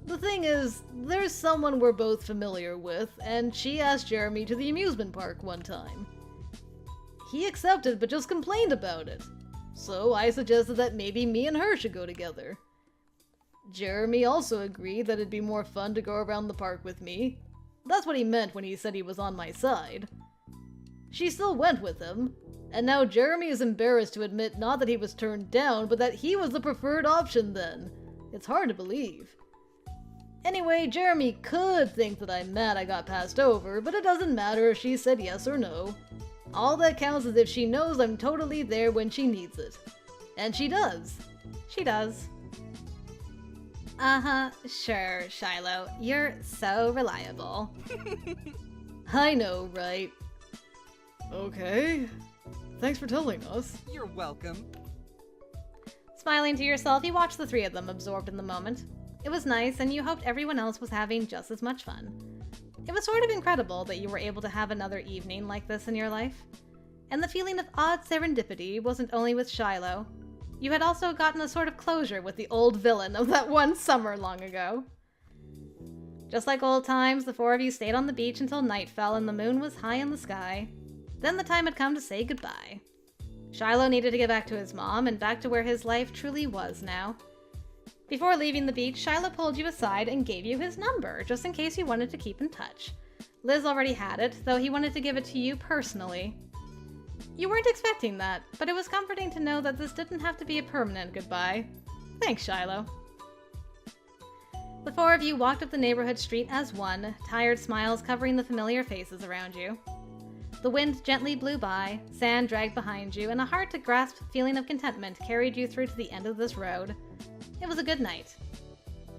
The thing is, there's someone we're both familiar with, and she asked Jeremy to the amusement park one time. He accepted, but just complained about it. So I suggested that maybe me and her should go together. Jeremy also agreed that it'd be more fun to go around the park with me. That's what he meant when he said he was on my side. She still went with him, and now Jeremy is embarrassed to admit not that he was turned down, but that he was the preferred option then. It's hard to believe. Anyway, Jeremy could think that I'm mad I got passed over, but it doesn't matter if she said yes or no. All that counts is if she knows I'm totally there when she needs it. And she does. She does. Uh-huh, sure, Shiloh. You're so reliable. I know, right? Okay. Thanks for telling us. You're welcome. Smiling to yourself, you watched the three of them absorbed in the moment. It was nice, and you hoped everyone else was having just as much fun. It was sort of incredible that you were able to have another evening like this in your life. And the feeling of odd serendipity wasn't only with Shiloh. You had also gotten a sort of closure with the old villain of that one summer long ago. Just like old times, the four of you stayed on the beach until night fell and the moon was high in the sky. Then the time had come to say goodbye. Shiloh needed to get back to his mom and back to where his life truly was now. Before leaving the beach, Shiloh pulled you aside and gave you his number, just in case you wanted to keep in touch. Liz already had it, though he wanted to give it to you personally. You weren't expecting that, but it was comforting to know that this didn't have to be a permanent goodbye. Thanks, Shiloh. The four of you walked up the neighborhood street as one, tired smiles covering the familiar faces around you. The wind gently blew by, sand dragged behind you, and a hard-to-grasp feeling of contentment carried you through to the end of this road. It was a good night.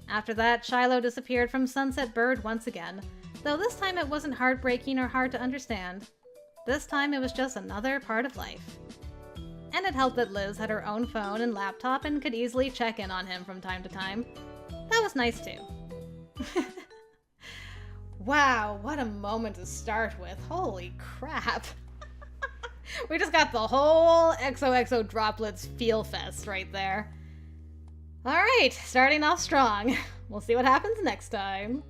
After that, Shiloh disappeared from Sunset Bird once again, though this time it wasn't heartbreaking or hard to understand. This time it was just another part of life. And it helped that Liz had her own phone and laptop and could easily check in on him from time to time. That was nice too. Wow, what a moment to start with. Holy crap. We just got the whole XOXO droplets feel fest right there. Alright, starting off strong. We'll see what happens next time.